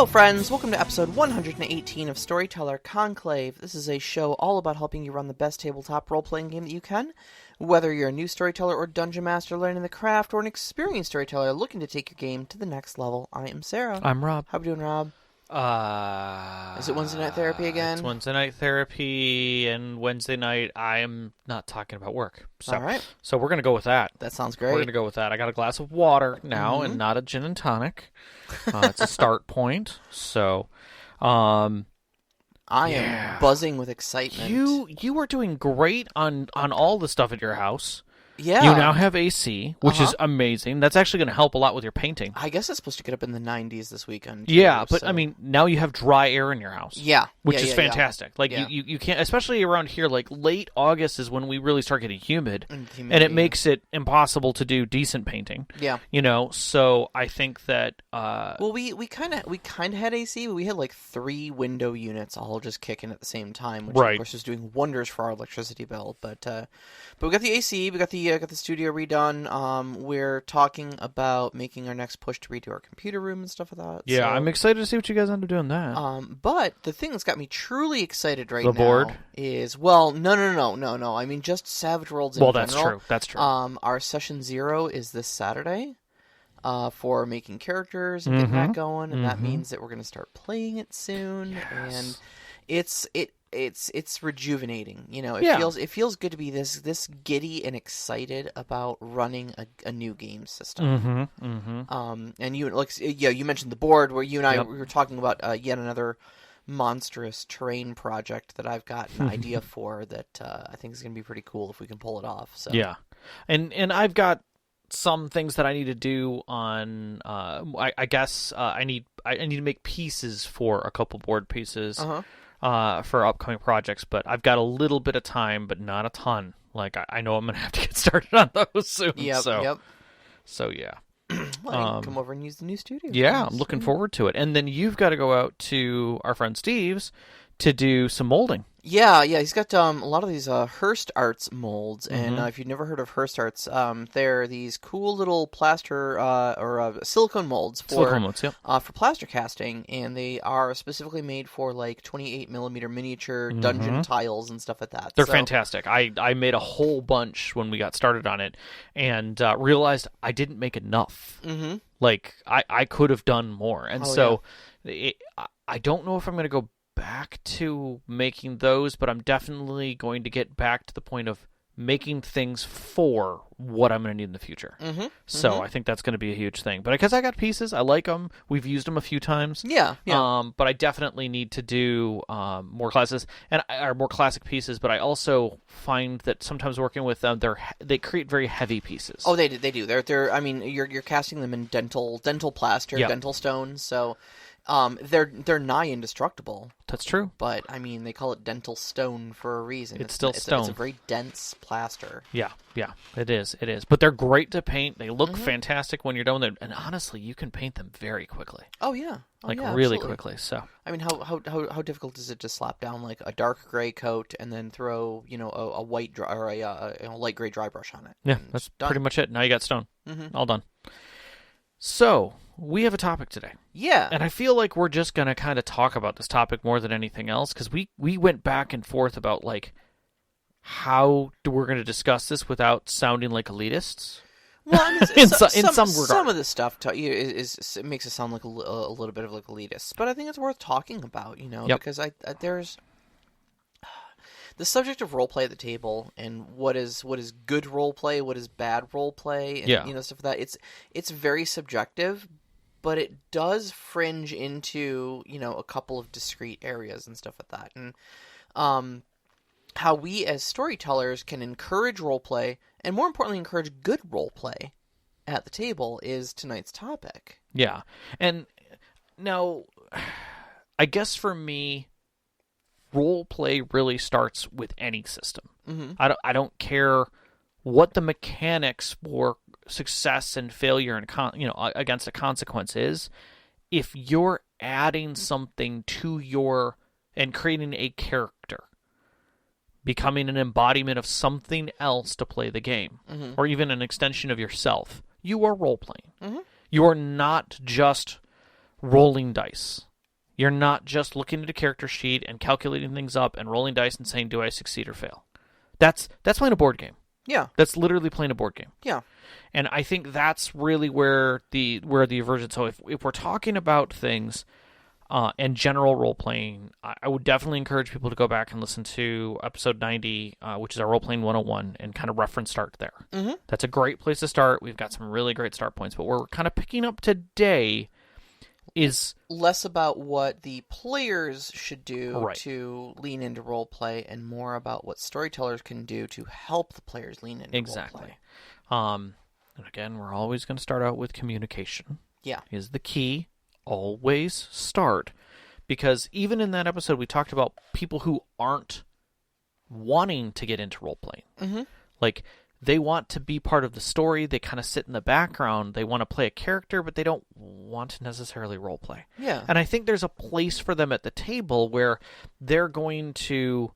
Hello friends, welcome to episode 118 of Storyteller Conclave. This is a show all about helping you run the best tabletop role-playing game that you can. Whether you're a new storyteller or dungeon master learning the craft, or an experienced storyteller looking to take your game to the next level, I am Sarah. I'm Rob. How are we doing, Rob? Is it Wednesday night therapy again? It's Wednesday night therapy, and Wednesday night I am not talking about work. So, all right. So we're going to go with that. That sounds great. We're going to go with that. I got a glass of water now and not a gin and tonic. It's a start point. So, I am buzzing with excitement. You are doing great on all the stuff at your house. Yeah. You now have AC, which is amazing. That's actually going to help a lot with your painting. I guess it's supposed to get up in the 90s this weekend. Too, yeah, but so. I mean, now you have dry air in your house. Yeah. Which is fantastic. Like, yeah. you can't, especially around here, like, late August is when we really start getting humid. And it makes it impossible to do decent painting. Yeah. You know, so I think that... well, we kind of had AC, but we had, like, 3 window units all just kicking at the same time, which, of course, is doing wonders for our electricity bill. But we got the AC, we got the studio redone. We're talking about making our next push to redo our computer room and stuff like that. Yeah, so, I'm excited to see what you guys end up doing that. But the thing that's got me truly excited right now... The board? Is, well, no. I mean, just Savage Worlds in general. That's true. Our session 0 is this Saturday. For making characters and getting that going, and that means that we're going to start playing it soon. Yes. And it's rejuvenating. You know, it feels good to be this giddy and excited about running a new game system. And you mentioned the board where you and I we were talking about yet another monstrous terrain project that I've got an idea for that I think is going to be pretty cool if we can pull it off. So yeah, and I've got some things that I need to do on. I guess I need to make pieces for a couple board pieces for upcoming projects. But I've got a little bit of time, but not a ton. Like I know I'm gonna have to get started on those soon. So yeah. Well, you can come over and use the new studio. Yeah, I'm looking forward to it. And then you've got to go out to our friend Steve's to do some molding. Yeah, he's got a lot of these Hearst Arts molds, and if you've never heard of Hearst Arts, they're these cool little plaster or silicone molds for plaster casting, and they are specifically made for like 28mm miniature dungeon tiles and stuff like that. They're fantastic. I made a whole bunch when we got started on it, and realized I didn't make enough. Like I could have done more, and I don't know if I'm going to go back to making those, but I'm definitely going to get back to the point of making things for what I'm going to need in the future. So I think that's going to be a huge thing. But because I got pieces, I like them. We've used them a few times. Yeah. But I definitely need to do more classes or more classic pieces. But I also find that sometimes working with them, they create very heavy pieces. Oh, they do. They're. I mean, you're casting them in dental plaster, dental stone. So. They're nigh indestructible. That's true. But, I mean, they call it dental stone for a reason. It's still stone. It's a very dense plaster. Yeah, it is. But they're great to paint. They look fantastic when you're done with them. And honestly, you can paint them very quickly. Oh, yeah. Really absolutely. quickly. So, I mean, how difficult is it to slap down, like, a dark gray coat and then throw, a white or a light gray dry brush on it? Yeah, that's pretty much it. Now you got stone. All done. So... we have a topic today. Yeah. And I feel like we're just going to kind of talk about this topic more than anything else, because we went back and forth about, like, how we're going to discuss this without sounding like elitists. Well, I mean, in some regard. Some of the stuff it makes it sound like a little bit of like elitists, but I think it's worth talking about, because there's... the subject of roleplay at the table and what is good roleplay, what is bad roleplay, and stuff like that. It's very subjective, but it does fringe into a couple of discrete areas and stuff like that. And how we as storytellers can encourage roleplay, and more importantly, encourage good roleplay at the table is tonight's topic. Yeah, and now I guess for me, role play really starts with any system. I don't care what the mechanics for success and failure and against a consequence is. If you're adding something to and creating a character, becoming an embodiment of something else to play the game, or even an extension of yourself, you are role playing. You are not just rolling dice. You're not just looking at a character sheet and calculating things up and rolling dice and saying, do I succeed or fail? That's playing a board game. Yeah. That's literally playing a board game. Yeah. And I think that's really where the aversion. So if we're talking about things and general role playing, I would definitely encourage people to go back and listen to episode 90, which is our role playing 101, and kind of reference start there. Mm-hmm. That's a great place to start. We've got some really great start points, but what we're kind of picking up today is less about what the players should do right. to lean into role play, and more about what storytellers can do to help the players lean into exactly. role play. And again, we're always going to start out with communication. Yeah, is the key. Always start, because even in that episode we talked about people who aren't wanting to get into role playing. Mm-hmm. Like, they want to be part of the story. They kind of sit in the background. They want to play a character, but they don't want to necessarily role play. Yeah. And I think there's a place for them at the table where they're going to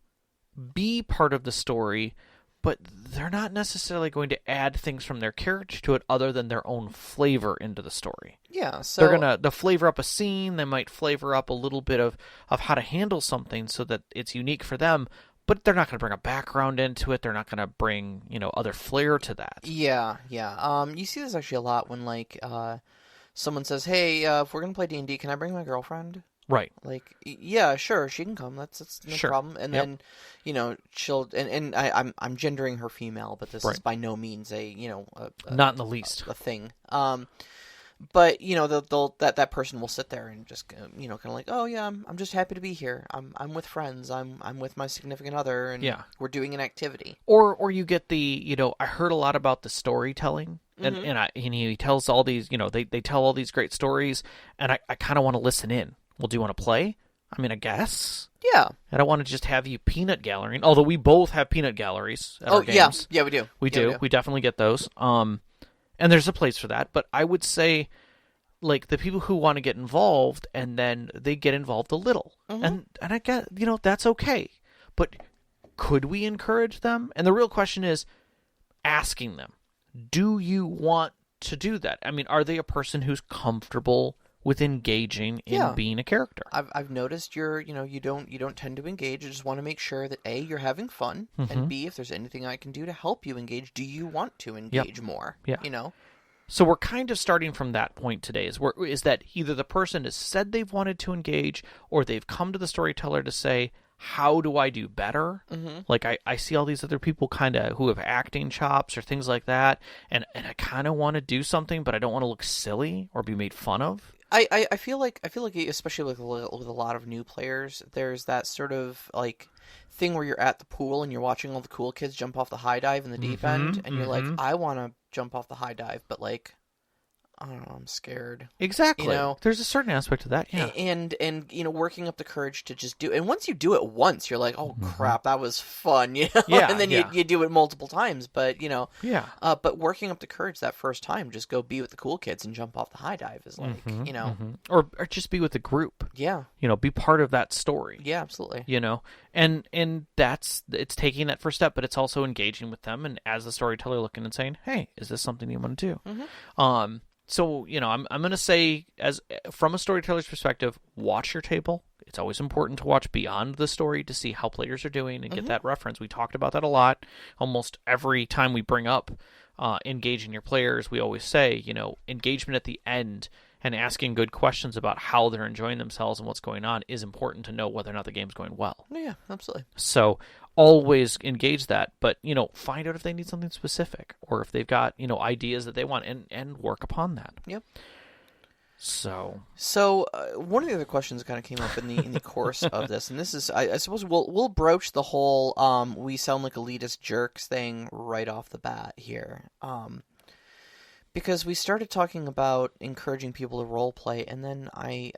be part of the story, but they're not necessarily going to add things from their character to it other than their own flavor into the story. Yeah, so they're they'll flavor up a scene. They might flavor up a little bit of how to handle something so that it's unique for them. But they're not going to bring a background into it. They're not going to bring, other flair to that. Yeah. You see this actually a lot when, like, someone says, "Hey, if we're gonna play D&D, can I bring my girlfriend?" Right. Like, yeah, sure, she can come. That's no sure. problem. And then, she'll and I'm gendering her female, but this right. is by no means a not in the least a thing. But that person will sit there and just kind of like, oh yeah, I'm just happy to be here. I'm with friends. I'm with my significant other, and we're doing an activity. Or you get the I heard a lot about the storytelling, and Mm-hmm. and he tells all these they tell all these great stories, and I kind of want to listen in. Well, do you want to play? I mean, I guess. Yeah. I don't want to just have you peanut gallerying. Although we both have peanut galleries at our games. Yeah, we do. We do. We definitely get those. And there's a place for that, but I would say, like, the people who want to get involved and then they get involved a little, and I get that's okay, but could we encourage them? And the real question is asking them, do you want to do that? I mean, are they a person who's comfortable with engaging in being a character? I've noticed you don't tend to engage. You just want to make sure that A, you're having fun, and B, if there's anything I can do to help you engage, do you want to engage more? Yeah. So we're kind of starting from that point today, is that either the person has said they've wanted to engage, or they've come to the storyteller to say, how do I do better? Mm-hmm. Like, I see all these other people kind of who have acting chops or things like that, and I kind of want to do something, but I don't want to look silly or be made fun of. I feel like especially with a lot of new players, there's that sort of like thing where you're at the pool and you're watching all the cool kids jump off the high dive in the deep end, and you're like, I want to jump off the high dive, but like, I don't know, I'm scared. Exactly. There's a certain aspect to that, yeah. And working up the courage to just do it. And once you do it once, you're like, oh crap, that was fun, Yeah, and then you do it multiple times, but yeah. But working up the courage that first time, just go be with the cool kids and jump off the high dive is like, or just be with the group. Yeah. Be part of that story. Yeah, absolutely. And it's taking that first step, but it's also engaging with them, and as the storyteller looking and saying, hey, is this something you want to do? Mm-hmm. So, I'm going to say, as from a storyteller's perspective, watch your table. It's always important to watch beyond the story to see how players are doing and get that reference. We talked about that a lot. Almost every time we bring up engaging your players, we always say, engagement at the end and asking good questions about how they're enjoying themselves and what's going on is important to know whether or not the game's going well. Yeah, absolutely. So always engage that, but, find out if they need something specific or if they've got, ideas that they want and work upon that. Yep. So one of the other questions that kind of came up in the course of this, and this is, I suppose we'll broach the whole we sound like elitist jerks thing right off the bat here. Because we started talking about encouraging people to role play, and then I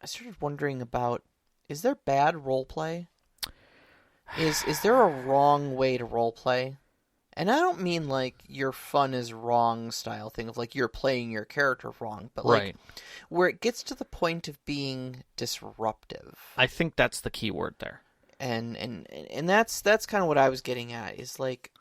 started wondering about, is there bad role play? Is there a wrong way to role play? And I don't mean like your fun is wrong style thing of like you're playing your character wrong, but like where it gets to the point of being disruptive. I think that's the key word there. And that's kind of what I was getting at, is like,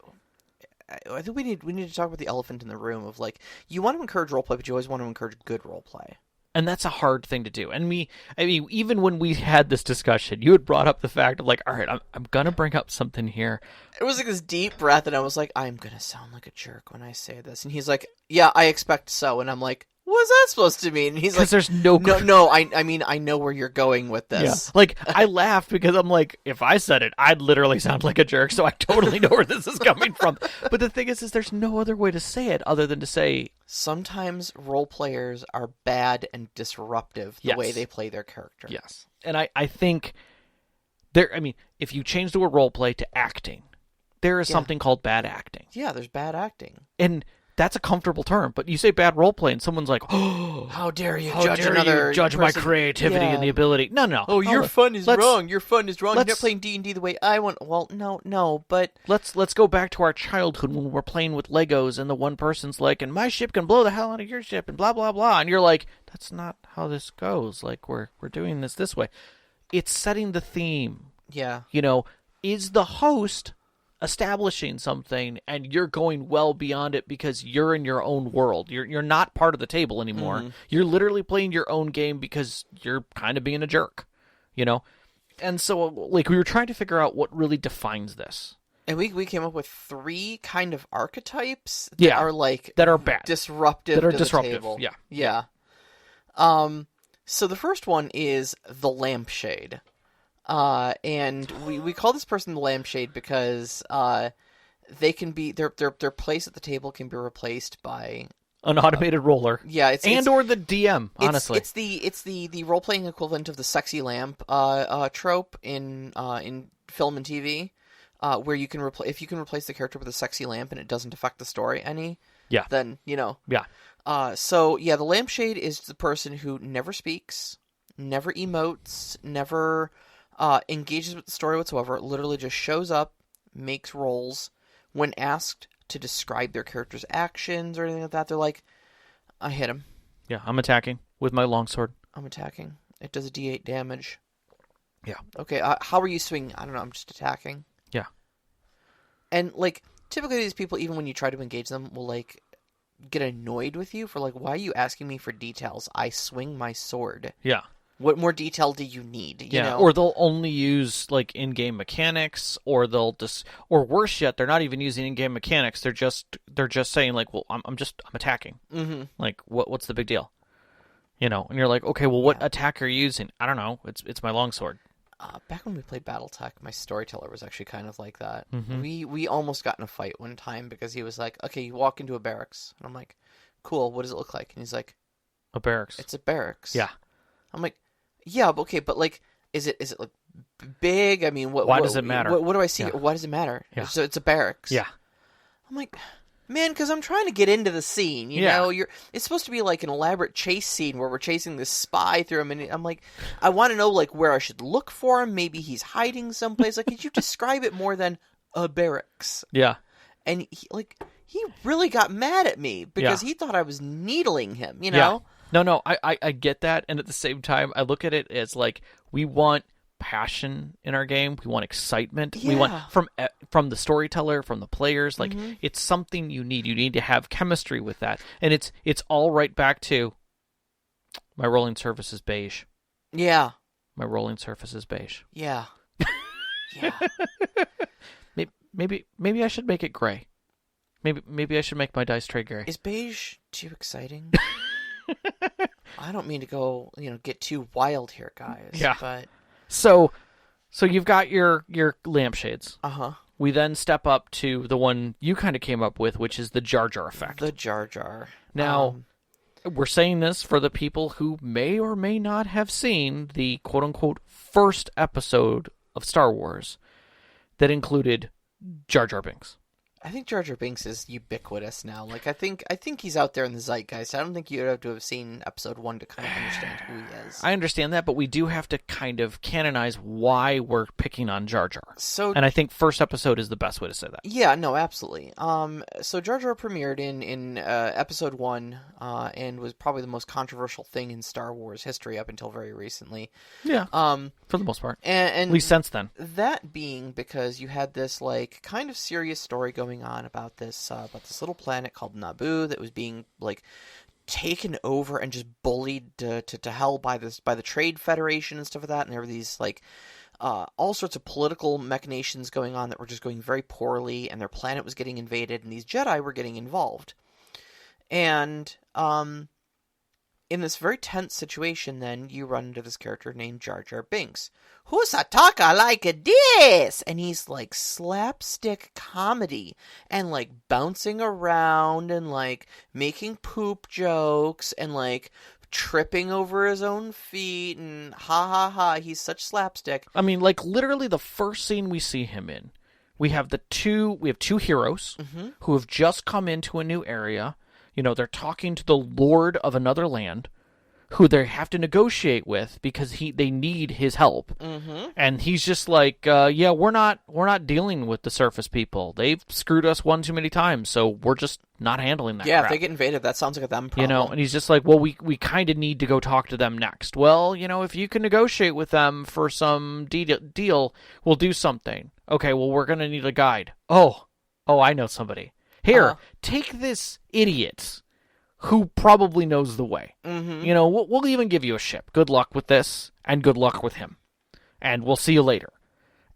I think we need to talk about the elephant in the room of like, you want to encourage roleplay, but you always want to encourage good roleplay. And that's a hard thing to do. And I mean, even when we had this discussion, you had brought up the fact of like, all right, I'm going to bring up something here. It was like this deep breath, and I was like, I'm going to sound like a jerk when I say this. And he's like, yeah, I expect so. And I'm like, what's that supposed to mean? And he's like, there's no, I mean, I know where you're going with this. Yeah. Like, I laughed because I'm like, if I said it, I'd literally sound like a jerk, so I totally know where this is coming from. But the thing is there's no other way to say it other than to say... Sometimes role players are bad and disruptive the way they play their character. Yes. And I think, if you change the word role play to acting, there is something called bad acting. Yeah, there's bad acting. And... that's a comfortable term, but you say bad role play and someone's like, "Oh, how dare you judge my creativity and the ability?" No. Oh, your fun is wrong. Your fun is wrong. You're not playing D&D the way I want. Well, no, but let's go back to our childhood when we're playing with Legos and the one person's like, "And my ship can blow the hell out of your ship," and blah blah blah, and you're like, "That's not how this goes. Like we're doing this way." It's setting the theme. Yeah. Is the host establishing something and you're going well beyond it because you're in your own world. You're not part of the table anymore. Mm-hmm. You're literally playing your own game because you're kind of being a jerk, And so like we were trying to figure out what really defines this. And we came up with 3 kind of archetypes that are like that are bad. Disruptive that are to disruptive. The table. Yeah. Yeah. So the first one is the lampshade. And we call this person the lampshade because they can be their place at the table can be replaced by an automated roller. Yeah, or the DM. Honestly, it's the role playing equivalent of the sexy lamp trope in film and TV, where you can if you can replace the character with a sexy lamp and it doesn't affect the story any. Yeah. Then Yeah. The lampshade is the person who never speaks, never emotes, never engages with the story whatsoever, literally just shows up, makes rolls. When asked to describe their character's actions or anything like that, they're like, I hit him. Yeah, I'm attacking with my longsword. I'm attacking. It does a d8 damage. Yeah. Okay, how are you swinging? I don't know, I'm just attacking. Yeah. And, like, typically these people, even when you try to engage them, will, like, get annoyed with you for, like, why are you asking me for details? I swing my sword. Yeah. What more detail do you need? You know? Or they'll only use like in-game mechanics, or they'll or worse yet, they're not even using in-game mechanics. They're just saying like, well, I'm attacking. Mm-hmm. Like, what's the big deal? And you're like, okay, well, what attack are you using? I don't know. It's my longsword. Back when we played BattleTech, my storyteller was actually kind of like that. Mm-hmm. We almost got in a fight one time because he was like, okay, you walk into a barracks, and I'm like, cool. What does it look like? And he's like, a barracks. It's a barracks. Yeah. I'm like, yeah, okay, but like, is it like big? I mean, why does it matter? What do I see? Yeah. Why does it matter? Yeah. So it's a barracks. Yeah. I'm like, man, because I'm trying to get into the scene. You know, it's supposed to be like an elaborate chase scene where we're chasing this spy through him, and I'm like, I want to know like where I should look for him. Maybe he's hiding someplace. Like, could you describe it more than a barracks? Yeah. And he really got mad at me because he thought I was needling him. You know. Yeah. No, I get that, and at the same time, I look at it as like we want passion in our game, we want excitement, we want from the storyteller, from the players, like it's something you need. You need to have chemistry with that, and it's all right back to my rolling surface is beige. Yeah, my rolling surface is beige. Yeah, yeah. Maybe I should make it gray. Maybe I should make my dice tray gray. Is beige too exciting? I don't mean to go, get too wild here, guys. Yeah. But so you've got your lampshades. Uh-huh. We then step up to the one you kind of came up with, which is the Jar Jar effect. The Jar Jar. Now, we're saying this for the people who may or may not have seen the quote-unquote first episode of Star Wars that included Jar Jar Binks. I think Jar Jar Binks is ubiquitous now. Like, I think he's out there in the zeitgeist. I don't think you'd have to have seen episode 1 to kind of understand who he is. I understand that, but we do have to kind of canonize why we're picking on Jar Jar. And I think first episode is the best way to say that. Yeah, no, absolutely. So Jar Jar premiered in episode 1, and was probably the most controversial thing in Star Wars history up until very recently. Yeah. For the most part. And at least since then. That being because you had this like kind of serious story going on about this little planet called Naboo that was being like taken over and just bullied to hell by the Trade Federation and stuff like that, and there were these like all sorts of political machinations going on that were just going very poorly, and their planet was getting invaded, and these Jedi were getting involved. And in this very tense situation, then, you run into this character named Jar Jar Binks. Who's a talker like this? And he's, like, slapstick comedy. And, like, bouncing around and, like, making poop jokes and, like, tripping over his own feet and ha ha ha. He's such slapstick. I mean, like, literally the first scene we see him in, we have two heroes who have just come into a new area. You know, they're talking to the lord of another land, who they have to negotiate with because they need his help. And he's just like, yeah, we're not dealing with the surface people. They've screwed us one too many times, so we're just not handling that. Yeah, crap. If they get invaded, that sounds like a them problem. You know, and he's just like, well, we kind of need to go talk to them next. Well, you know, if you can negotiate with them for some deal, we'll do something. Okay, well, we're going to need a guide. Oh, I know somebody. Here, take this idiot who probably knows the way. You know, we'll even give you a ship. Good luck with this, and good luck with him. And we'll see you later.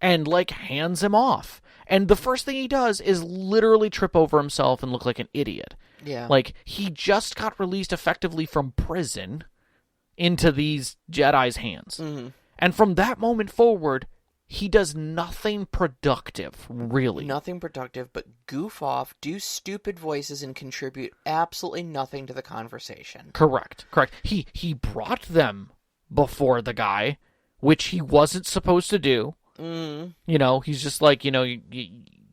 And, like, hands him off. And the first thing he does is literally trip over himself and look like an idiot. Yeah. Like, he just got released effectively from prison into these Jedi's hands. And from that moment forward, he does nothing productive, really. Nothing productive, but goof off, do stupid voices, and contribute absolutely nothing to the conversation. Correct. He brought them before the guy, which he wasn't supposed to do. You know, he's just like, you know,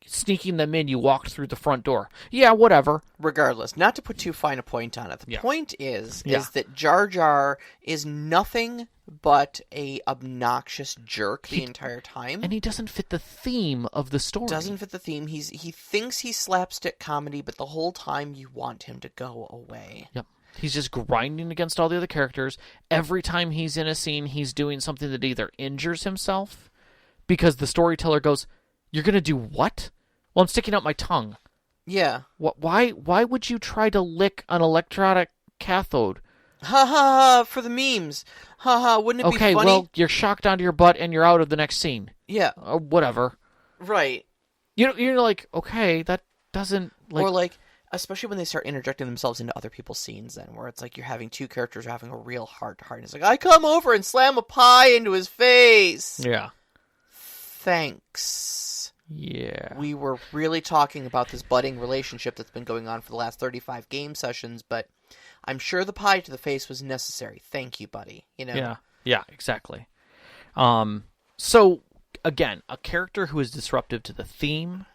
sneaking them in, you walked through the front door. Yeah, whatever. Regardless, not to put too fine a point on it, the point is that Jar Jar is nothing but a obnoxious jerk the entire time. And he doesn't fit the theme of the story. Doesn't fit the theme. He thinks he's slapstick comedy, but the whole time you want him to go away. Yep. He's just grinding against all the other characters. Every time he's in a scene, he's doing something that either injures himself, because the storyteller goes, "You're going to do what?" "Well, I'm sticking out my tongue." Yeah. Why would you try to lick an electronic cathode? Ha ha ha, for the memes. Ha ha, wouldn't it be funny? Okay, well, you're shocked onto your butt and you're out of the next scene. Yeah. Or whatever. Right. You're like, okay, that doesn't... like. Or like, especially when they start interjecting themselves into other people's scenes then, where it's like you're having two characters having a real heart-to-heart. And it's like, I come over and slam a pie into his face. Yeah. Thanks. Yeah. We were really talking about this budding relationship that's been going on for the last 35 game sessions, but I'm sure the pie to the face was necessary. Thank you, buddy. You know? Yeah, exactly. So, again, a character who is disruptive to the theme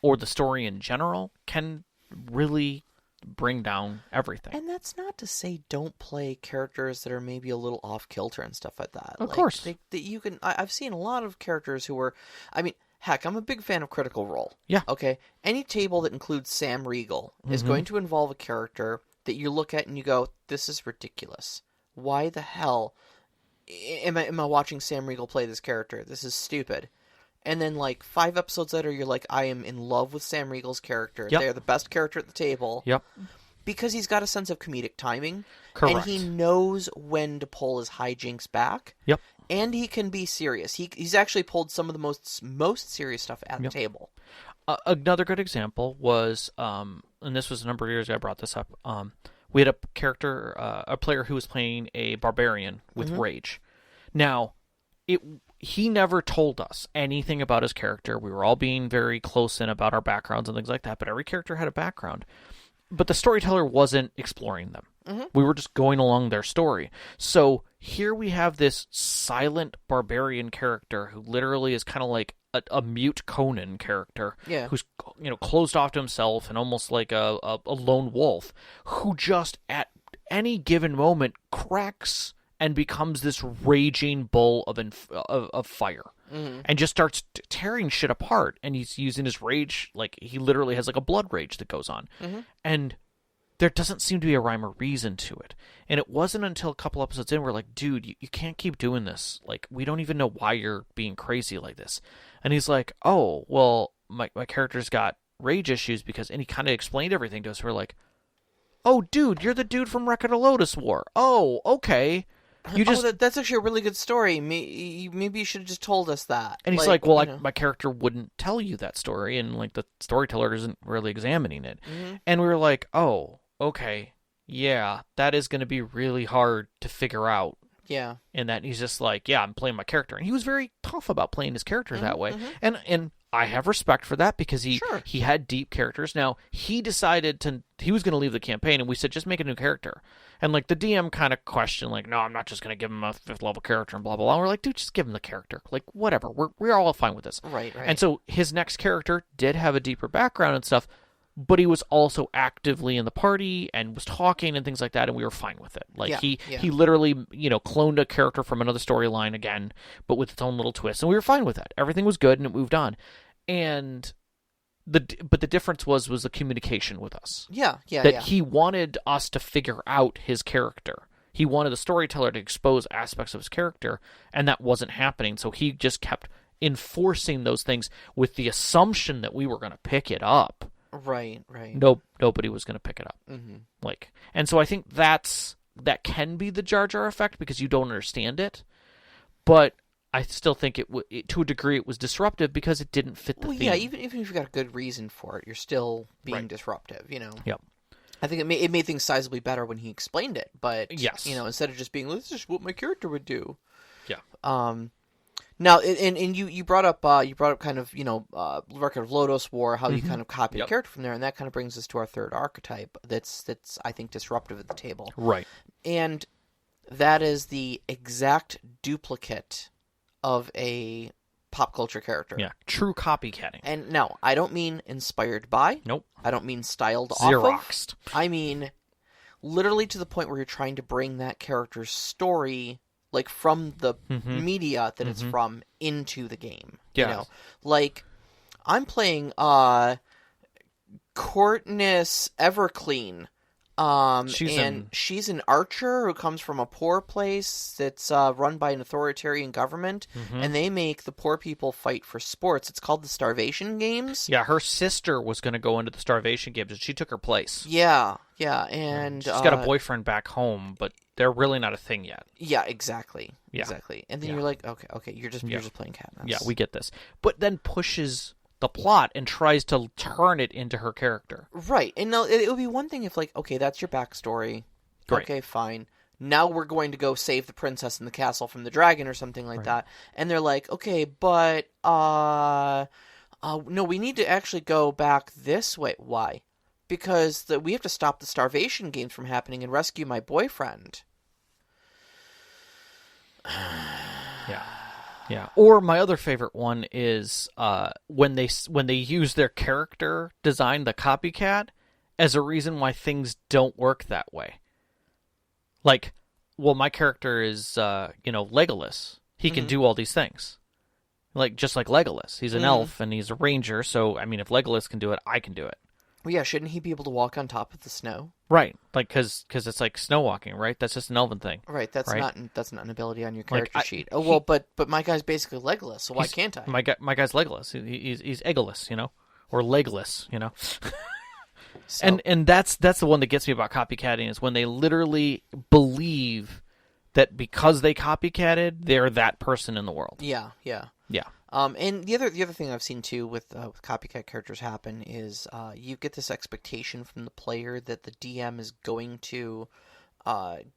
or the story in general can really bring down everything. And that's not to say don't play characters that are maybe a little off-kilter and stuff like that. Of course. I've seen a lot of characters who were... I mean, heck, I'm a big fan of Critical Role. Yeah. Okay? Any table that includes Sam Riegel is going to involve a character that you look at and you go, this is ridiculous. Why the hell am I watching Sam Riegel play this character? This is stupid. And then, like, 5 episodes later, you're like, I am in love with Sam Riegel's character. Yep. They're the best character at the table. Yep. Because he's got a sense of comedic timing. Correct. And he knows when to pull his hijinks back. Yep. And he can be serious. He's actually pulled some of the most serious stuff at the table. Another good example was, and this was a number of years ago I brought this up, we had a player who was playing a barbarian with rage. Now, he never told us anything about his character. We were all being very close in about our backgrounds and things like that, but every character had a background. But the storyteller wasn't exploring them. We were just going along their story. So here we have this silent barbarian character who literally is kind of like a mute Conan character, who's closed off to himself and almost like a lone wolf, who just at any given moment cracks and becomes this raging bull of fire, and just starts tearing shit apart. And he's using his rage, like he literally has like a blood rage that goes on, and there doesn't seem to be a rhyme or reason to it. And it wasn't until a couple episodes in we're like, dude, you can't keep doing this. Like, we don't even know why you're being crazy like this. And he's like, oh, well, my character's got rage issues because, and he kind of explained everything to us. We're like, oh, dude, you're the dude from Record of Lodoss War. Oh, okay. You just that's actually a really good story. Maybe you should have just told us that. And he's like, well, my character wouldn't tell you that story, and like the storyteller isn't really examining it. Mm-hmm. And we were like, oh, okay, yeah, that is going to be really hard to figure out. Yeah. And that he's just like, yeah, I'm playing my character, and he was very tough about playing his character that way. Mm-hmm. And I have respect for that because he had deep characters. Now he decided he was going to leave the campaign, and we said just make a new character. And like the DM kind of questioned, like, no, I'm not just going to give him a 5th level character and blah blah blah. And we're like, dude, just give him the character. Like whatever, we're all fine with this. Right. And so his next character did have a deeper background and stuff, but he was also actively in the party and was talking and things like that, and we were fine with it. Like he literally, cloned a character from another storyline again, but with its own little twist, and we were fine with that. Everything was good, and it moved on. And but the difference was the communication with us. He wanted us to figure out his character. He wanted the storyteller to expose aspects of his character, and that wasn't happening. So he just kept enforcing those things with the assumption that we were going to pick it up. Right. Nobody was going to pick it up. Mm-hmm. And so I think that can be the Jar Jar effect because you don't understand it, but I still think to a degree it was disruptive because it didn't fit the theme. Yeah, even if you've got a good reason for it, you're still being disruptive, Yep. I think it made things sizably better when he explained it, but yes, instead of just being, this is what my character would do. Yeah. Now, and you brought up kind of Record of Lodoss War, how you kind of copied a character from there, and that kind of brings us to our third archetype. That's I think disruptive at the table. Right. And that is the exact duplicate of a pop culture character. Yeah, true copycatting. And no, I don't mean inspired by. Nope. I don't mean styled Xeroxed. off of. I mean literally to the point where you're trying to bring that character's story, like from the media that it's from, into the game. Yeah. Like I'm playing Courtness Everclean. She's an archer who comes from a poor place that's run by an authoritarian government, and they make the poor people fight for sports. It's called the Starvation Games. Yeah, her sister was going to go into the Starvation Games, and she took her place. Yeah, and she's got a boyfriend back home, but they're really not a thing yet. Yeah, exactly. And then you're like, okay, you're just playing Katniss. Yeah, we get this, but then pushes the plot and tries to turn it into her character. Right. And no, it would be one thing if, like, okay, that's your backstory. Great. Okay, fine. Now we're going to go save the princess in the castle from the dragon or something like that. And they're like, okay, but, no, we need to actually go back this way. Why? Because we have to stop the Starvation Games from happening and rescue my boyfriend. Yeah. Or my other favorite one is when they use their character design, the copycat, as a reason why things don't work that way. Like, well, my character is Legolas. He can do all these things. Like just like Legolas. He's an elf and he's a ranger, so I mean if Legolas can do it, I can do it. Well, yeah, shouldn't he be able to walk on top of the snow? Right, like because it's like snow walking, right? That's just an elven thing. Right, that's not an ability on your character sheet. Oh well, but my guy's basically Legolas, so why can't I? My guy's Legolas. He's Egolas, or Legless, So. And that's the one that gets me about copycatting is when they literally believe that because they copycatted, they're that person in the world. Yeah. And the other thing I've seen too with copycat characters happen is you get this expectation from the player that the DM is going to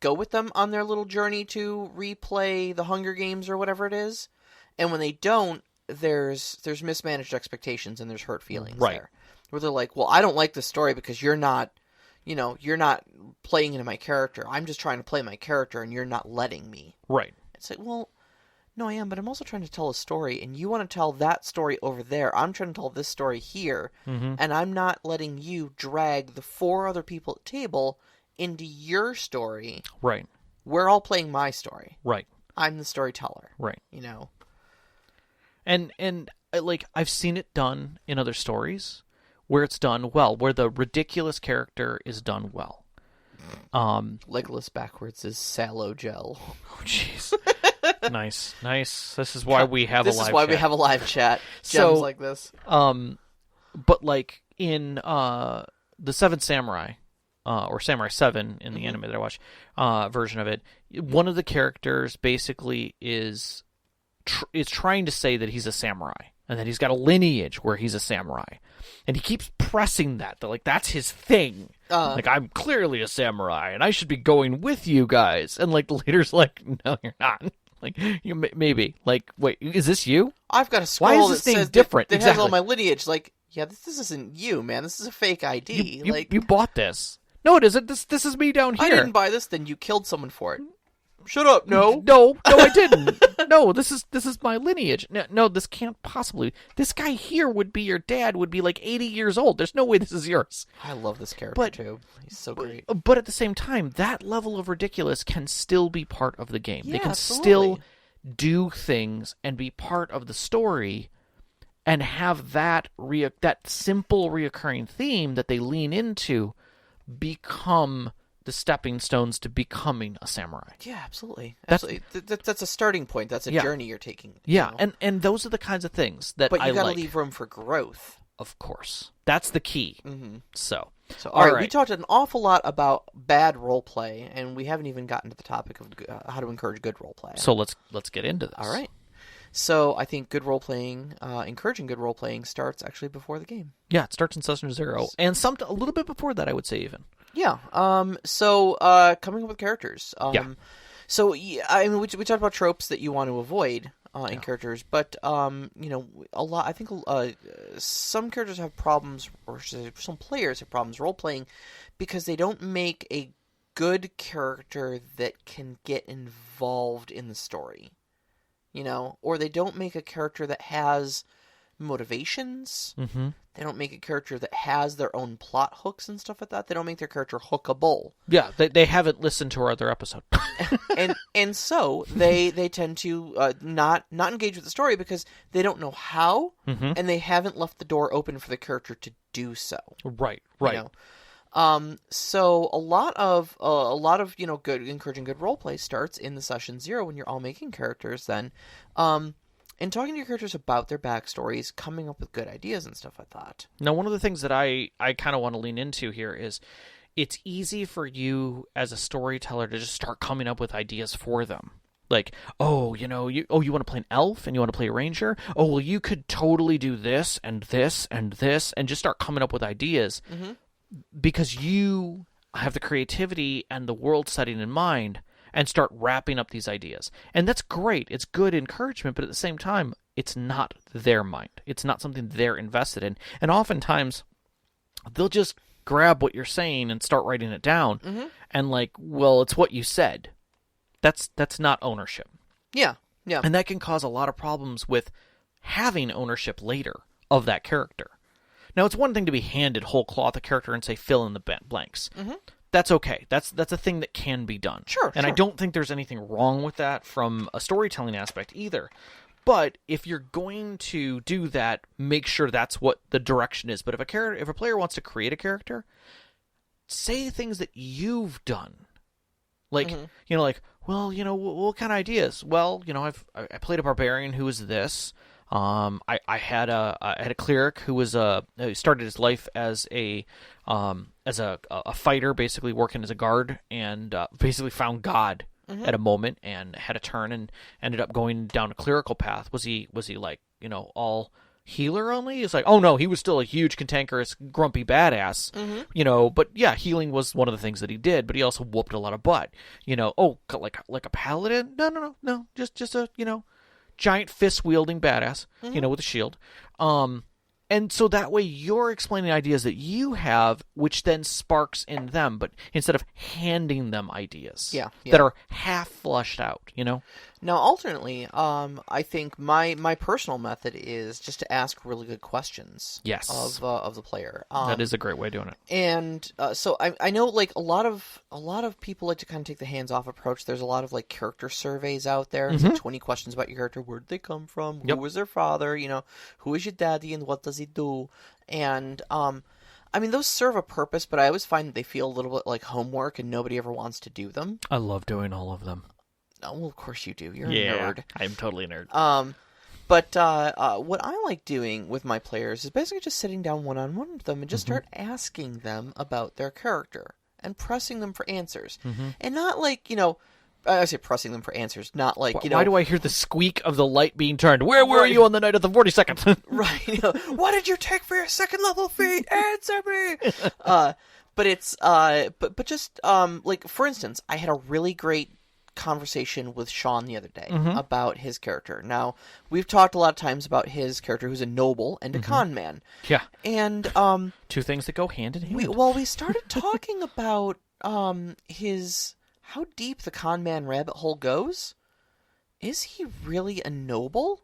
go with them on their little journey to replay the Hunger Games or whatever it is, and when they don't, there's mismanaged expectations and there's hurt feelings there, where they're like, well, I don't like this story because you're not playing into my character. I'm just trying to play my character and you're not letting me. Right. It's like, well, no, I am, but I'm also trying to tell a story, and you want to tell that story over there. I'm trying to tell this story here, and I'm not letting you drag the 4 other people at the table into your story. Right. We're all playing my story. Right. I'm the storyteller. Right. And like I've seen it done in other stories where it's done well, where the ridiculous character is done well. Legolas backwards is sallow gel. Oh, jeez. Nice. This is why we have a live chat. This is why we have a live chat. Gems like this. But like in The Seven Samurai, or Samurai 7 in the anime that I watched, version of it, one of the characters basically is trying to say that he's a samurai and that he's got a lineage where he's a samurai. And he keeps pressing that like, that's his thing. Like, I'm clearly a samurai and I should be going with you guys. And like the leader's like, no, you're not. Like, maybe. Like, wait, is this you? I've got a scroll that says different? That has all my lineage. Like, yeah, this isn't you, man. This is a fake ID. You bought this. No, it isn't. This is me down here. I didn't buy this. Then you killed someone for it. Shut up. No, I didn't. No, this is my lineage. No, this can't possibly. This guy here would be your dad. Would be like 80 years old. There's no way this is yours. I love this character too. He's so great. But at the same time, that level of ridiculous can still be part of the game. Yeah, they can absolutely. still do things and be part of the story, and have that simple reoccurring theme that they lean into become the stepping stones to becoming a samurai. Yeah, absolutely. That's a starting point. That's a journey you're taking. Yeah, and those are the kinds of things that I like. But you gotta leave room for growth. Of course. That's the key. Mm-hmm. So all right, we talked an awful lot about bad role play, and we haven't even gotten to the topic of how to encourage good role play. So let's get into this. All right. So I think good role playing, encouraging good role playing, starts actually before the game. Yeah, it starts in session 0, and a little bit before that, I would say even. Yeah. So coming up with characters. So I mean, we talked about tropes that you want to avoid in characters, but a lot. I think some characters have problems, or some players have problems role playing because they don't make a good character that can get involved in the story. Or they don't make a character that has motivations. Mm-hmm. They don't make a character that has their own plot hooks and stuff like that. They don't make their character hookable. Yeah, they haven't listened to our other episode. and so they tend to not engage with the story because they don't know how, and they haven't left the door open for the character to do so. Right. So a lot of good encouraging good role play starts in the session 0 when you're all making characters. Then, and talking to your characters about their backstories, coming up with good ideas and stuff like that. Now, one of the things that I kind of want to lean into here is it's easy for you as a storyteller to just start coming up with ideas for them. Like, you want to play an elf and you want to play a ranger? Oh, well, you could totally do this and this and this, and just start coming up with ideas. Mm-hmm. Because you have the creativity and the world setting in mind and start wrapping up these ideas. And that's great. It's good encouragement, but at the same time, it's not their mind. It's not something they're invested in. And oftentimes, they'll just grab what you're saying and start writing it down. Mm-hmm. And it's what you said. That's not ownership. Yeah. And that can cause a lot of problems with having ownership later of that character. Now, it's one thing to be handed whole cloth a character and say, fill in the blanks. Mm-hmm. That's okay. That's a thing that can be done. Sure. I don't think there's anything wrong with that from a storytelling aspect either. But if you're going to do that, make sure that's what the direction is. But if a player wants to create a character, say things that you've done. What kind of ideas? Well, I played a barbarian who was this. I had a cleric who was started his life as a fighter, basically working as a guard, and basically found God at a moment and had a turn and ended up going down a clerical path. Was he like all healer only? It's like, oh no, he was still a huge cantankerous grumpy badass. Mm-hmm. But yeah, healing was one of the things that he did, but he also whooped a lot of butt. Like a paladin? No, just a giant fist-wielding badass, with a shield. And so that way you're explaining ideas that you have, which then sparks in them, but instead of handing them ideas that are half flushed out, Now, alternately, I think my personal method is just to ask really good questions. Yes. Of the player. That is a great way of doing it. And so I know a lot of people like to kind of take the hands-off approach. There's a lot of character surveys out there. Mm-hmm. It's 20 questions about your character. Where did they come from? Who was their father? Who is your daddy and what does he do? And those serve a purpose, but I always find that they feel a little bit like homework and nobody ever wants to do them. I love doing all of them. Oh, well, of course you do. You're a nerd. I'm totally a nerd. But what I like doing with my players is basically just sitting down one-on-one with them and just start asking them about their character and pressing them for answers. And not like, I say pressing them for answers, not like, Why do I hear the squeak of the light being turned? Where were you on the night of the 42nd? Right. What did you take for your second level feat? Answer me! But it's, but just, like, for instance, I had a really great conversation with Sean the other day about his character. Now, we've talked a lot of times about his character who's a noble and a con man. Yeah. And, two things that go hand in hand. we started talking about, how deep the con man rabbit hole goes. Is he really a noble?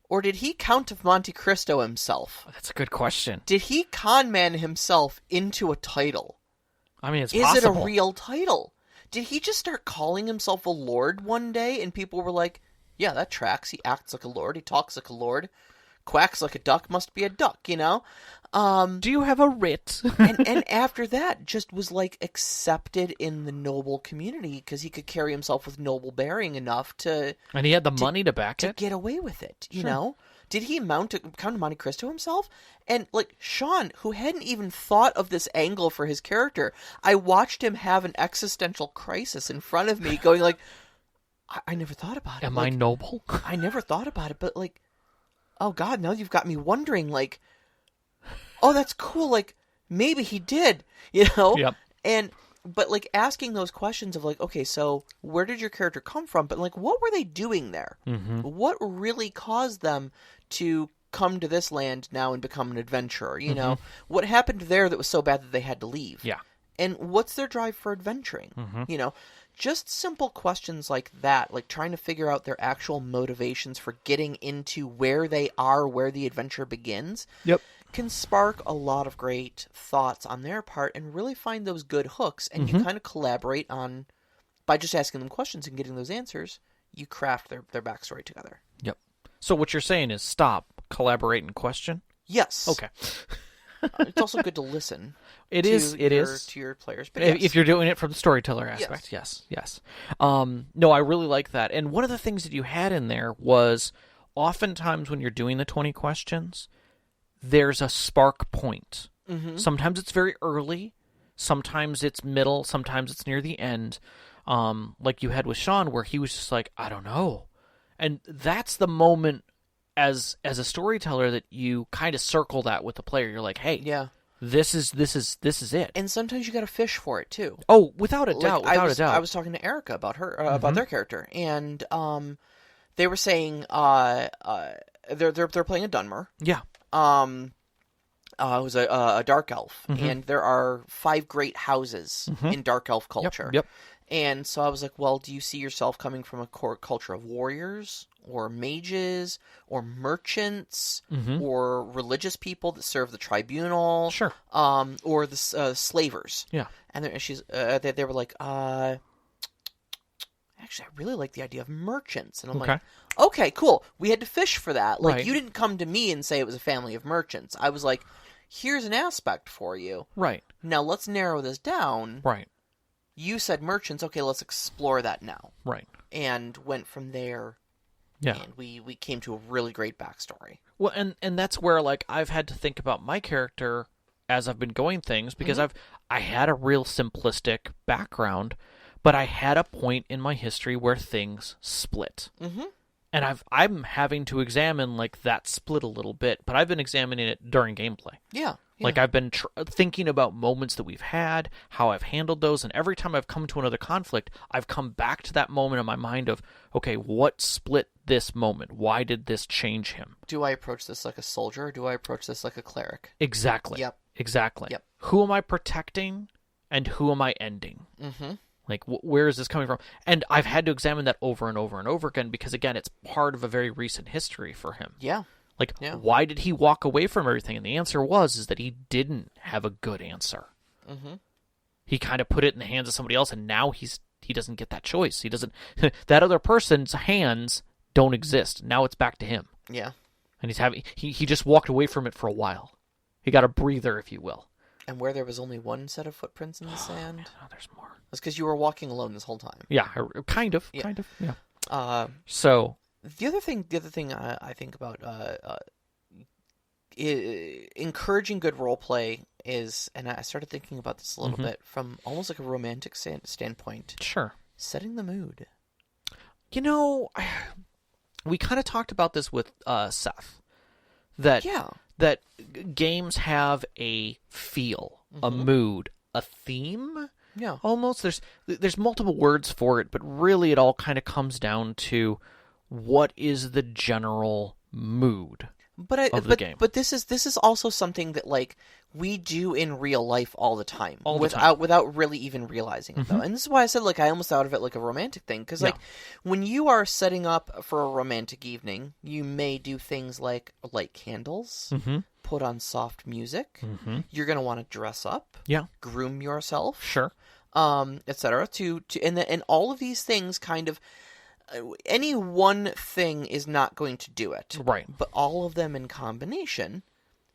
Or did he Count of Monte Cristo himself? That's a good question. Did he con man himself into a title? I mean, it's Is possible. it a real title? Did he just start calling himself a lord one day and people were like, yeah, that tracks. He acts like a lord. He talks like a lord. Quacks like a duck. Must be a duck, Do you have a writ? and after that, just was like accepted in the noble community because he could carry himself with noble bearing enough to... And he had the money to back it? To get away with it, you know? Did he Count of Monte Cristo himself? And, like, Sean, who hadn't even thought of this angle for his character, I watched him have an existential crisis in front of me going like, I never thought about it. Am I noble? I never thought about it, but, like, oh, God, now you've got me wondering, like, oh, that's cool, like, maybe he did, Yep. But, like, asking those questions of, like, okay, so where did your character come from? But, like, what were they doing there? What really caused them to come to this land now and become an adventurer, What happened there that was so bad that they had to leave? Yeah. And what's their drive for adventuring? Just simple questions like that, like trying to figure out their actual motivations for getting into where they are, where the adventure begins. Yep. Can spark a lot of great thoughts on their part and really find those good hooks. And you kind of collaborate on, by just asking them questions and getting those answers, you craft their backstory together. Yep. So what you're saying is stop, collaborate, and question? Yes. Okay. It's also good to listen. It is to your players. But if you're doing it from the storyteller aspect, yes. No, I really like that. And one of the things that you had in there was oftentimes when you're doing the 20 questions, there's a spark point. Sometimes it's very early, sometimes it's middle, sometimes it's near the end. Like you had with Sean, where he was just like, I don't know. And that's the moment as a storyteller that you kind of circle that with the player. You're like, hey, this is it. And sometimes you got to fish for it too. Oh, without a doubt, I was talking to Erica about her about their character, and they were saying they're playing a Dunmer. Yeah. Who's a dark elf, and there are 5 great houses in dark elf culture. Yep. And so I was like, well, do you see yourself coming from a core culture of warriors, or mages, or merchants, or religious people that serve the tribunal? Sure. Or the slavers. Yeah. And they were like, actually, I really like the idea of merchants. And I'm like, okay, cool. We had to fish for that. Like, Right. you didn't come to me and say it was a family of merchants. I was like, here's an aspect for you. Right. Now let's narrow this down. Right. You said merchants. Okay, let's explore that now. Right. And went from there. Yeah. And we came to a really great backstory. Well, and that's where, like, I've had to think about my character as I've been going things, because I had a real simplistic background, but I had a point in my history where things split. And I'm having to examine, like, that split a little bit, but I've been examining it during gameplay. Yeah. Like, I've been thinking about moments that we've had, how I've handled those, and every time I've come to another conflict, I've come back to that moment in my mind of, okay, what split this moment? Why did this change him? Do I approach this like a soldier, or do I approach this like a cleric? Exactly. Yep. Exactly. Yep. Who am I protecting, and who am I ending? Like, where is this coming from? And I've had to examine that over and over and over again, because, again, it's part of a very recent history for him. Yeah. Like, why did he walk away from everything? And the answer is that he didn't have a good answer. He kind of put it in the hands of somebody else, and now he doesn't get that choice. He doesn't. That other person's hands don't exist. Now it's back to him. Yeah. And he just walked away from it for a while. He got a breather, if you will. And where there was only one set of footprints in the sand? Man, there's more. That's because you were walking alone this whole time. Yeah, kind of. Yeah. So the other thing I think about encouraging good role play is, and I started thinking about this a little Mm-hmm. bit from almost like a romantic standpoint. Sure. Setting the mood. You know, we kind of talked about this with Seth. That games have a feel, a mood, a theme. Yeah. Almost. There's multiple words for it, but really it all kind of comes down to what is the general mood of the game. But this is also something that like we do in real life all the time, time. without really even realizing it though. And this is why I said like I almost thought of it like a romantic thing, because like when you are setting up for a romantic evening, you may do things like light candles, put on soft music. You're gonna want to dress up, groom yourself, Sure, etc. And all of these things kind of. Any one thing is not going to do it. Right. But all of them in combination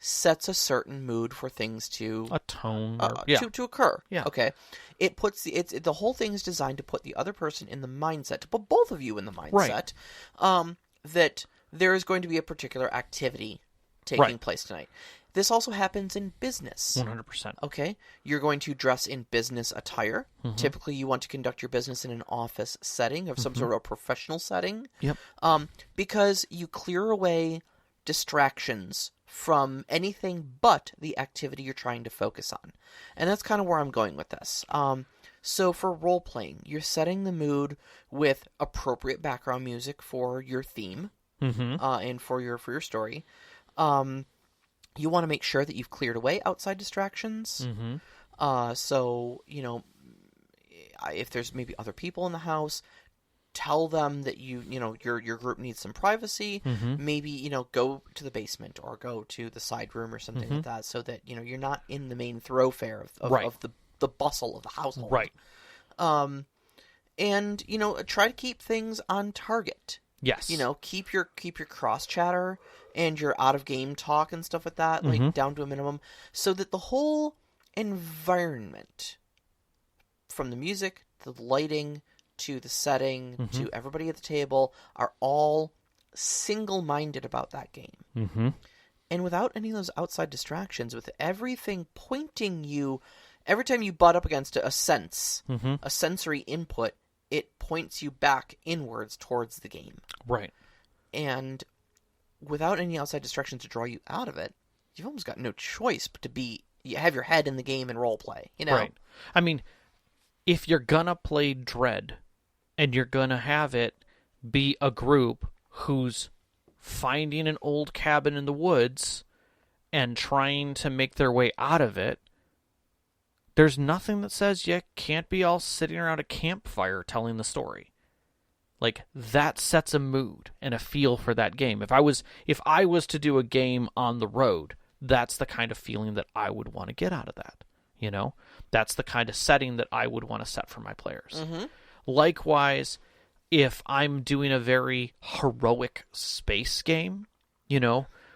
sets a certain mood for things to... a tone. To occur. Yeah. Okay. It puts the whole thing is designed to put the other person in the mindset, to put both of you in the mindset, that there is going to be a particular activity taking place tonight. This also happens in business. 100%. Okay? You're going to dress in business attire. Typically, you want to conduct your business in an office setting of some sort of professional setting. Yep. Because you clear away distractions from anything but the activity you're trying to focus on. And that's kind of where I'm going with this. So for role-playing, you're setting the mood with appropriate background music for your theme and for your story. You want to make sure that you've cleared away outside distractions. So, you know, if there's maybe other people in the house, tell them that your group needs some privacy. Maybe, go to the basement or go to the side room or something like that, so that, you're not in the main thoroughfare of the bustle of the household. Right. And, try to keep things on target. Yes. Keep your cross chatter and your out of game talk and stuff like that, like down to a minimum, so that the whole environment, from the music to the lighting to the setting to everybody at the table, are all single-minded about that game. And without any of those outside distractions, with everything pointing you, every time you butt up against a sense, a sensory input, it points you back inwards towards the game. Right. And without any outside distractions to draw you out of it, you've almost got no choice but to have your head in the game and role play. Right. I mean, if you're gonna play Dread, and you're gonna have it be a group who's finding an old cabin in the woods and trying to make their way out of it, there's nothing that says you can't be all sitting around a campfire telling the story. Like, that sets a mood and a feel for that game. If I was to do a game on the road, that's the kind of feeling that I would want to get out of that. That's the kind of setting that I would want to set for my players. Likewise, if I'm doing a very heroic space game,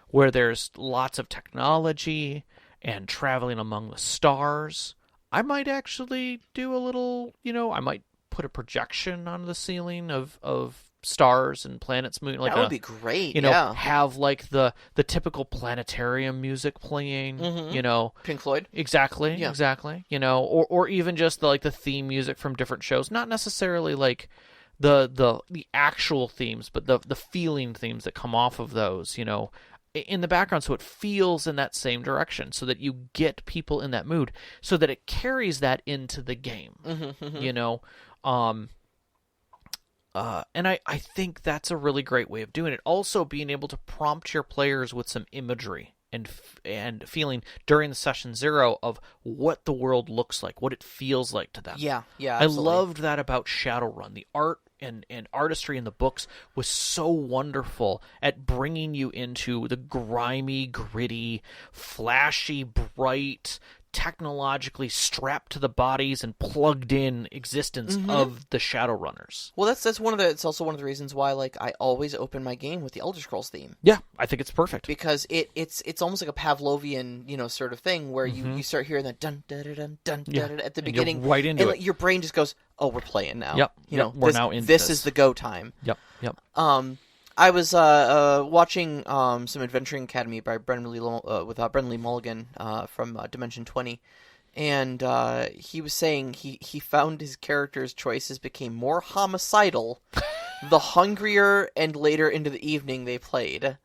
where there's lots of technology and traveling among the stars, I might actually do a little, I might put a projection on the ceiling of stars and planets, moon, like that would be great. Have like the typical planetarium music playing. Pink Floyd. Exactly. Or even just the theme music from different shows. Not necessarily like the actual themes, but the feeling themes that come off of those. In the background, so it feels in that same direction, so that you get people in that mood, so that it carries that into the game. And I think that's a really great way of doing it. Also, being able to prompt your players with some imagery and feeling during the session 0 of what the world looks like, what it feels like to them. Yeah, absolutely. I loved that about Shadowrun. The art and artistry in the books was so wonderful at bringing you into the grimy, gritty, flashy, bright, technologically strapped to the bodies and plugged in existence of the Shadowrunners. Well, it's also one of the reasons why I always open my game with the Elder Scrolls theme. Yeah, I think it's perfect because it's almost like a Pavlovian sort of thing where you start hearing that dun dun dun dun dun at the beginning, you're right into it. Your brain just goes, "Oh, we're playing now." Yep. We're now into this is the go time. Yep. I was watching some Adventuring Academy by with Brendan Lee Mulligan from Dimension 20, and he was saying he found his character's choices became more homicidal the hungrier and later into the evening they played.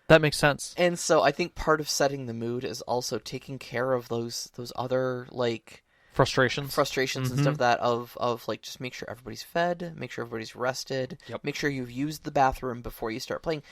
That makes sense. And so I think part of setting the mood is also taking care of those other like frustrations and stuff of like just make sure everybody's fed, make sure everybody's rested, make sure you've used the bathroom before you start playing.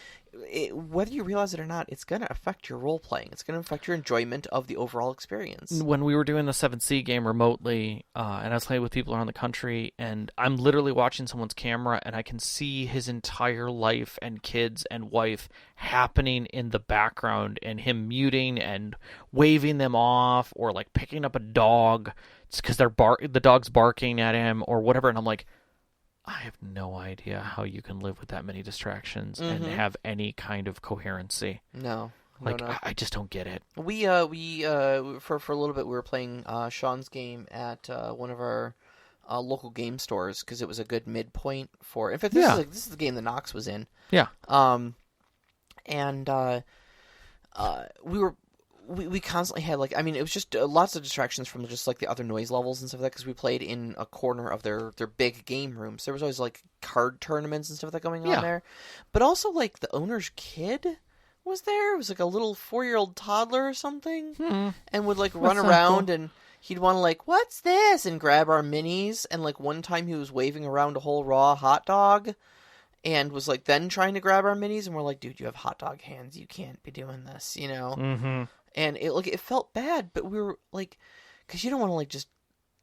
Whether you realize it or not, it's going to affect your role playing. It's going to affect your enjoyment of the overall experience. When we were doing the 7C game remotely, and I was playing with people around the country, and I'm literally watching someone's camera, and I can see his entire life and kids and wife happening in the background, and him muting and waving them off, or like picking up a dog because the dog's barking at him or whatever, and I'm like, I have no idea how you can live with that many distractions and have any kind of coherency. No. I just don't get it. We for a little bit we were playing Sean's game at one of our local game stores because it was a good midpoint for. In fact, this is the game that Knox was in. Yeah. And we constantly had like, I mean, it was just lots of distractions from just like the other noise levels and stuff like that because we played in a corner of their big game room. So there was always like card tournaments and stuff like that going on there. But also like the owner's kid was there. It was like a little 4-year-old toddler or something and would like run around and he'd want to like, what's this? And grab our minis. And like one time he was waving around a whole raw hot dog and was like then trying to grab our minis. And we're like, dude, you have hot dog hands. You can't be doing this, you know? Mm-hmm. And it felt bad, but we were like, because you don't want to like just,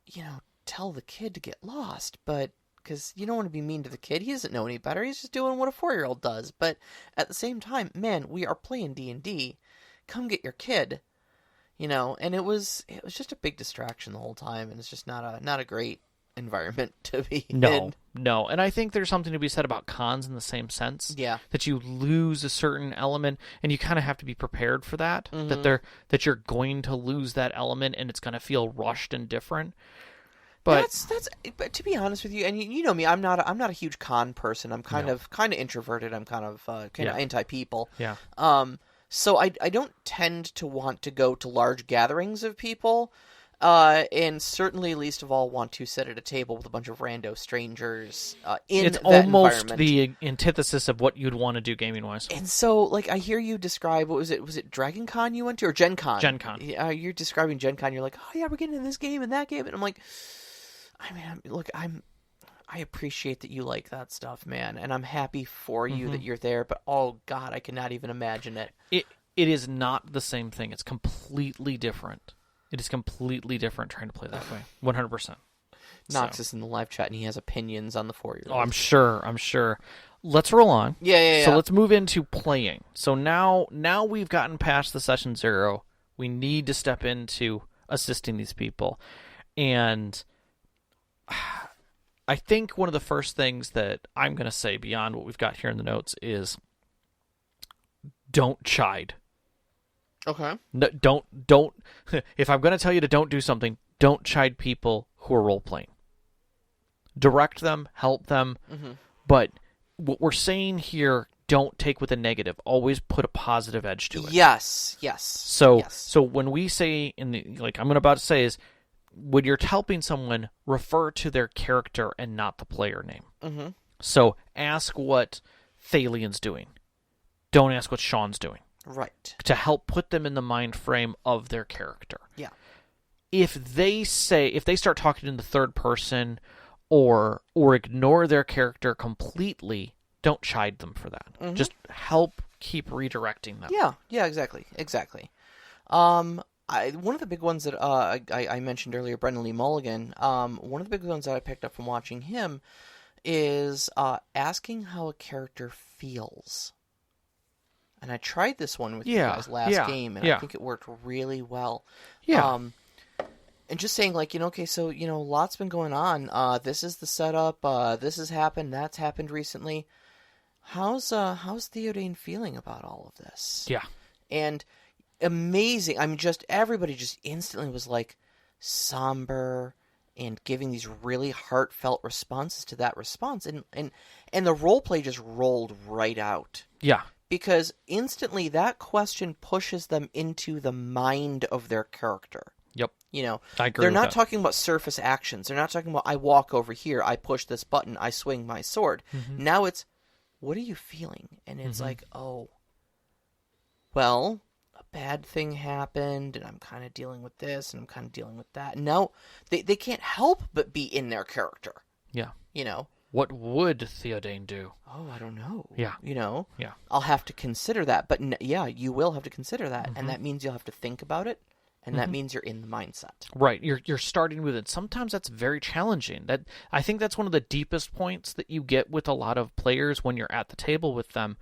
you know, tell the kid to get lost, but because you don't want to be mean to the kid. He doesn't know any better. He's just doing what a 4-year-old does. But at the same time, man, we are playing D&D. Come get your kid, you know. And it was just a big distraction the whole time, and it's just not a great environment to be in. No, and I think there's something to be said about cons in the same sense. Yeah, that you lose a certain element, and you kind of have to be prepared for that. That you're going to lose that element, and it's going to feel rushed and different. But but to be honest with you, and you know me, I'm not a huge con person. I'm kind of introverted. I'm kind of anti people. Yeah. So I don't tend to want to go to large gatherings of people. And certainly, least of all, want to sit at a table with a bunch of rando strangers in it's that almost environment. The antithesis of what you'd want to do gaming-wise. And so, like, I hear you describe, what was it? Was it Dragon Con you went to? Or Gen Con? Gen Con. You're describing Gen Con. You're like, oh, yeah, we're getting in this game and that game. And I'm like, I mean, look, I appreciate that you like that stuff, man. And I'm happy for you that you're there. But, oh, God, I cannot even imagine it. It is not the same thing. It's completely different. It is completely different trying to play that way. 100%. Knox is in the live chat, and he has opinions on the 4-year-old. Oh, I'm sure. Let's roll on. Yeah. So let's move into playing. So now we've gotten past the session 0. We need to step into assisting these people. And I think one of the first things that I'm going to say beyond what we've got here in the notes is don't chide. Okay. No, don't. If I'm going to tell you to don't do something, don't chide people who are role-playing. Direct them, help them, but what we're saying here, don't take with a negative. Always put a positive edge to it. Yes. So when we say, I'm about to say is, when you're helping someone, refer to their character and not the player name. Mm-hmm. So ask what Thalian's doing. Don't ask what Sean's doing. Right. To help put them in the mind frame of their character. Yeah. If they start talking in the third person or ignore their character completely, don't chide them for that. Mm-hmm. Just help keep redirecting them. Yeah, exactly. One of the big ones that I mentioned earlier, Brendan Lee Mulligan, one of the big ones that I picked up from watching him is asking how a character feels. And I tried this one with you guys last game, and I think it worked really well. Yeah. And just saying, like, okay, so, lots been going on. This is the setup. This has happened. That's happened recently. How's Theodane feeling about all of this? Yeah. And amazing. I mean, everybody just instantly was, like, somber and giving these really heartfelt responses to that response. And the role play just rolled right out. Yeah. Because instantly that question pushes them into the mind of their character. Yep. You know, I agree they're with not that. talking about surface actions. They're not talking about, I walk over here, I push this button, I swing my sword. Mm-hmm. Now it's, what are you feeling? And it's like, oh, well, a bad thing happened, and I'm kind of dealing with this, and I'm kind of dealing with that. No, they can't help but be in their character. Yeah. You know? What would Theoden do? Oh, I don't know. Yeah. You know? Yeah. I'll have to consider that. But yeah, you will have to consider that. And that means you'll have to think about it. And that means you're in the mindset. Right. You're starting with it. Sometimes that's very challenging. I think that's one of the deepest points that you get with a lot of players when you're at the table with them.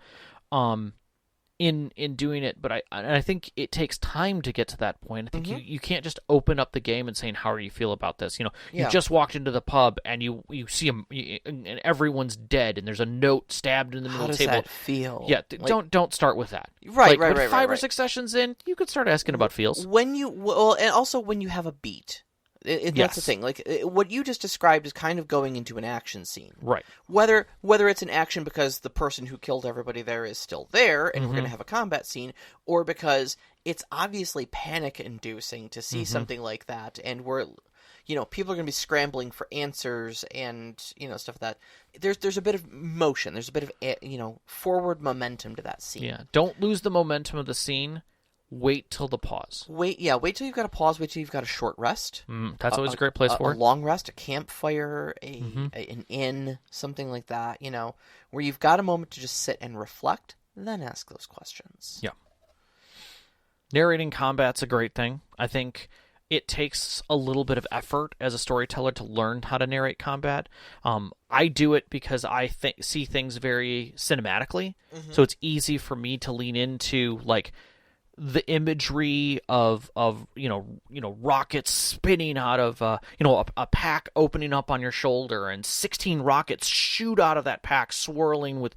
In doing it, but I think it takes time to get to that point. I think you can't just open up the game and saying, how do you feel about this? You know, you just walked into the pub and you see them, and everyone's dead, and there's a note stabbed in the middle of the table. How does that feel? Yeah, don't start with that. Right, But 5 or 6 sessions in, you could start asking about feels. And also when you have a beat. That's the thing. Like, what you just described is kind of going into an action scene. Right. Whether it's an action because the person who killed everybody there is still there and we're going to have a combat scene, or because it's obviously panic-inducing to see something like that, and people are going to be scrambling for answers and, stuff like that. There's a bit of motion. There's a bit of, forward momentum to that scene. Yeah. Don't lose the momentum of the scene. Wait till the pause. Wait till you've got a pause. Wait till you've got a short rest. That's always a great place for it. A long rest, a campfire, an inn, something like that, where you've got a moment to just sit and reflect, then ask those questions. Yeah. Narrating combat's a great thing. I think it takes a little bit of effort as a storyteller to learn how to narrate combat. I do it because I see things very cinematically, so it's easy for me to lean into, like, the imagery of rockets spinning out of a pack opening up on your shoulder, and 16 rockets shoot out of that pack, swirling with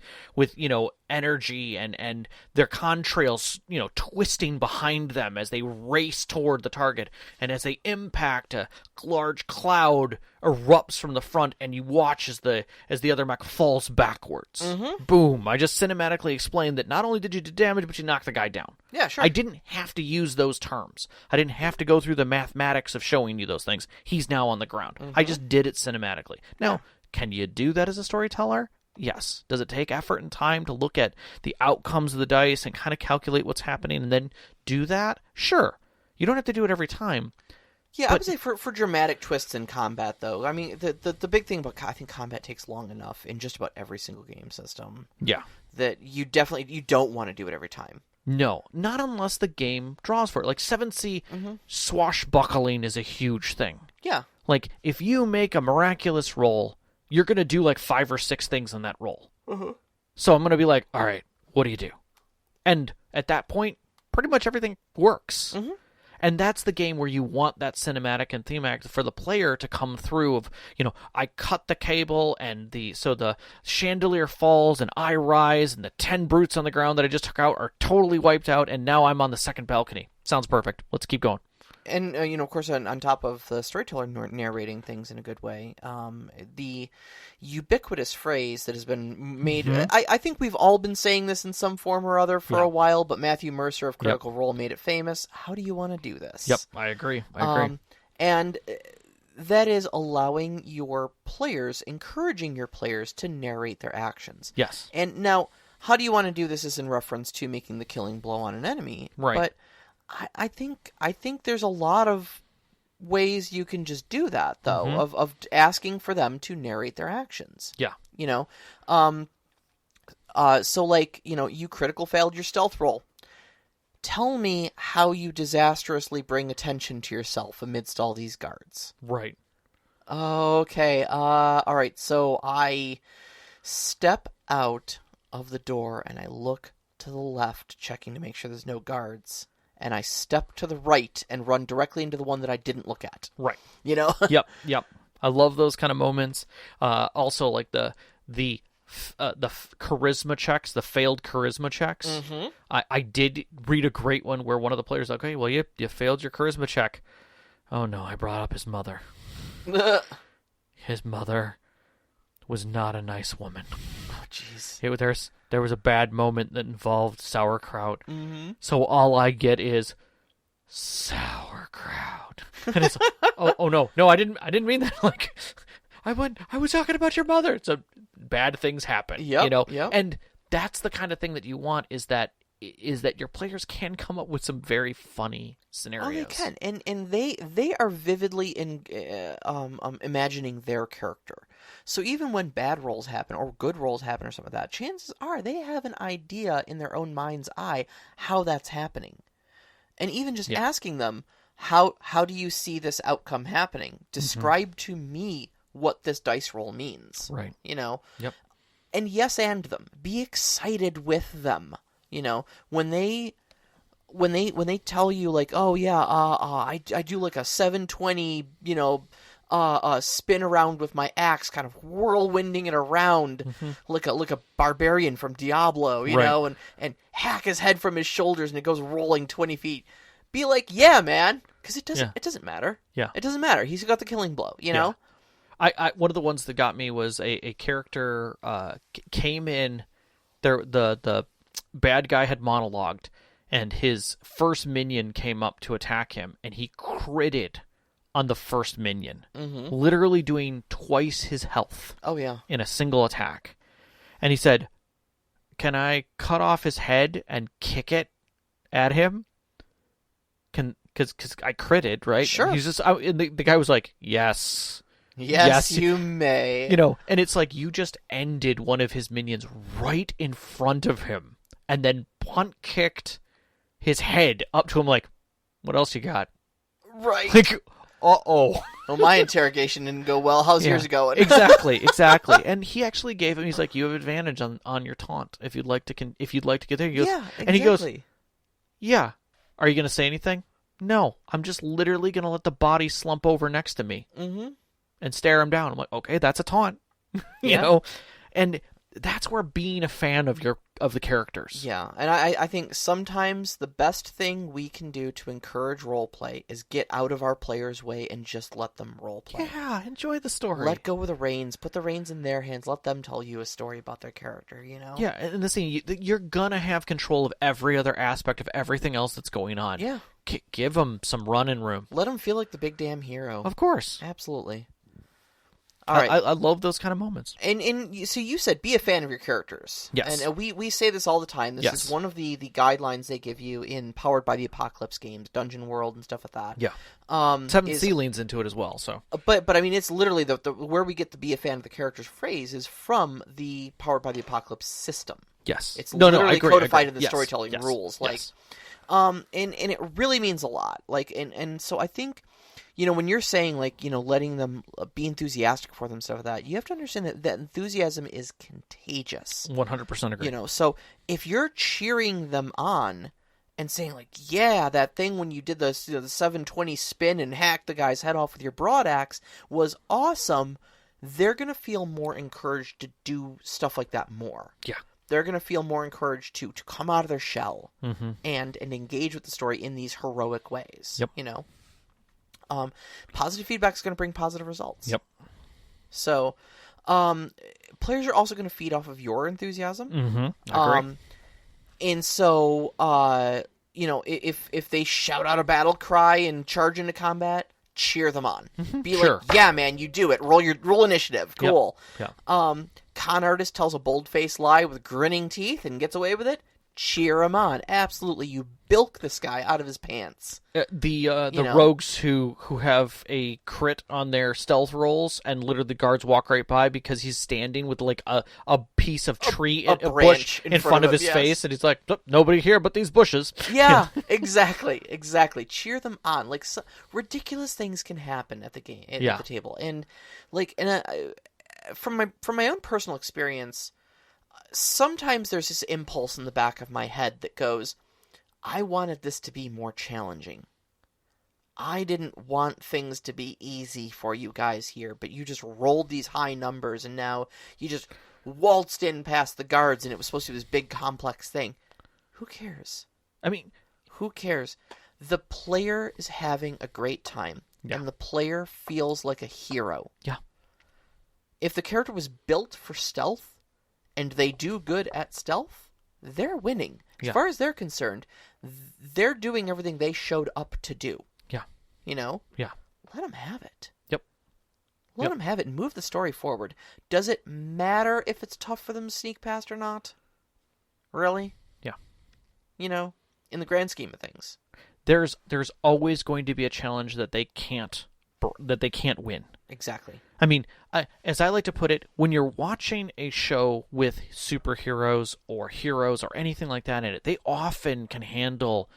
energy, and their contrails twisting behind them as they race toward the target, and as they impact, a large cloud erupts from the front, and you watch as the other mech falls backwards. Boom! I just cinematically explained that not only did you do damage, but you knocked the guy down. Yeah, sure. I didn't have to use those terms. I didn't have to go through the mathematics of showing you those things. He's now on the ground. I just did it cinematically. Now, can you do that as a storyteller? Yes. Does it take effort and time to look at the outcomes of the dice and kind of calculate what's happening and then do that? Sure. You don't have to do it every time. Yeah, I would say for dramatic twists in combat, though. I mean, the big thing about, I think combat takes long enough in just about every single game system. Yeah. That you don't want to do it every time. No, not unless the game draws for it. Like 7C, swashbuckling is a huge thing. Yeah. Like, if you make a miraculous roll, you're going to do like 5 or 6 things on that roll. So I'm going to be like, all right, what do you do? And at that point, pretty much everything works. And that's the game where you want that cinematic and thematic for the player to come through of, I cut the cable and so the chandelier falls and I rise and the 10 brutes on the ground that I just took out are totally wiped out, and now I'm on the second balcony. Sounds perfect. Let's keep going. And, of course, on top of the storyteller narrating things in a good way, the ubiquitous phrase that has been made... I think we've all been saying this in some form or other for a while, but Matthew Mercer of Critical Role made it famous. How do you want to do this? Yep, I agree. And that is allowing your players, encouraging your players to narrate their actions. Yes. And now, how do you want to do this is in reference to making the killing blow on an enemy. Right. But I think there's a lot of ways you can just do that, though, of asking for them to narrate their actions. Yeah. So, like, you critical failed your stealth roll. Tell me how you disastrously bring attention to yourself amidst all these guards. Right. Okay, all right, so I step out of the door and I look to the left, checking to make sure there's no guards. And I step to the right and run directly into the one that I didn't look at. Right. Yep. I love those kind of moments. Also, like the charisma checks, the failed charisma checks. I did read a great one where one of the players was like, okay, well, you failed your charisma check. Oh, no, I brought up his mother. His mother was not a nice woman. Oh, jeez. There was a bad moment that involved sauerkraut. Mm-hmm. So all I get is sauerkraut. And it's oh no, I didn't mean that. Like, I was talking about your mother. So bad things happen. Yep. And that's the kind of thing that you want, is that your players can come up with some very funny scenarios. Oh, they can, and they are vividly imagining their character. So even when bad rolls happen or good rolls happen or something like that, chances are they have an idea in their own mind's eye how that's happening. And even just asking them, how do you see this outcome happening? Describe to me what this dice roll means. Right. Yep. And yes, and them. Be excited with them. When they tell you, like, oh yeah, I do like a 720, spin around with my axe, kind of whirlwinding it around like a barbarian from Diablo, you know, and hack his head from his shoulders and it goes rolling 20 feet. Be like, yeah, man, because it doesn't matter. Yeah, it doesn't matter. He's got the killing blow, you know. I one of the ones that got me was a character came in. The bad guy had monologued, and his first minion came up to attack him, and he critted on the first minion, literally doing twice his health. Oh yeah, in a single attack. And he said, "Can I cut off his head and kick it at him? Because I critted, right?" Sure. And he's just, and the guy was like, "Yes." Yes, you may. And it's like you just ended one of his minions right in front of him, and then punt kicked his head up to him like, "What else you got?" Right. Like, uh-oh. Well, my interrogation didn't go well. How's yours going? Exactly. And he actually gave him, he's like, "You have advantage on your taunt if you'd like to get there." He goes, yeah, exactly. And he goes, "Yeah. Are you going to say anything?" "No. I'm just literally going to let the body slump over next to me." And stare him down. I'm like, okay, that's a taunt. you know? And that's where being a fan of the characters. Yeah, and I think sometimes the best thing we can do to encourage roleplay is get out of our players' way and just let them roleplay. Yeah, enjoy the story. Let go of the reins. Put the reins in their hands. Let them tell you a story about their character, you know? Yeah, and the thing, you're going to have control of every other aspect of everything else that's going on. Yeah. Give them some running room. Let them feel like the big damn hero. Of course. Absolutely. All right. I love those kind of moments. And so you said be a fan of your characters. Yes. And we say this all the time. This is one of the guidelines they give you in Powered by the Apocalypse games, Dungeon World and stuff like that. Yeah. Seventh Sea leans into it as well. So. But I mean, it's literally the where we get the be a fan of the characters phrase is from the Powered by the Apocalypse system. Yes. It's literally codified in the yes. storytelling yes. rules. Like, yes. And it really means a lot. Like, and so I think, when you're saying, like, letting them be enthusiastic for them, stuff like that, you have to understand that enthusiasm is contagious. 100% agree. So if you're cheering them on and saying, like, yeah, that thing when you did the 720 spin and hacked the guy's head off with your broad axe was awesome, they're going to feel more encouraged to do stuff like that more. Yeah. They're going to feel more encouraged to come out of their shell and engage with the story in these heroic ways. Yep. Positive feedback is going to bring positive results. Yep. So, players are also going to feed off of your enthusiasm. I agree. And so, if they shout out a battle cry and charge into combat, cheer them on. Be like, yeah, man, you do it. Roll initiative. Cool. Yep. Con artist tells a bold-faced lie with grinning teeth and gets away with it. Cheer him on. Absolutely, you bilk this guy out of his pants. The rogues who have a crit on their stealth rolls and literally the guards walk right by because he's standing with like a piece of tree, a bush in front of his face, and he's like, nobody here but these bushes. Yeah, exactly. Cheer them on. Like, ridiculous things can happen at the game at the table, and like, from my own personal experience, sometimes there's this impulse in the back of my head that goes, I wanted this to be more challenging. I didn't want things to be easy for you guys here, but you just rolled these high numbers and now you just waltzed in past the guards and it was supposed to be this big complex thing. Who cares? I mean, who cares? the player is having a great time, and the player feels like a hero. Yeah. If the character was built for stealth, and they do good at stealth, they're winning. As far as they're concerned, they're doing everything they showed up to do. Yeah. You know? Yeah. Let them have it. Yep. Let them have it and move the story forward. Does it matter if it's tough for them to sneak past or not? Really? Yeah. You know, in the grand scheme of things. There's always going to be a challenge that they can't win. Exactly. I mean, as I like to put it, when you're watching a show with superheroes or heroes or anything like that in it, they often can handle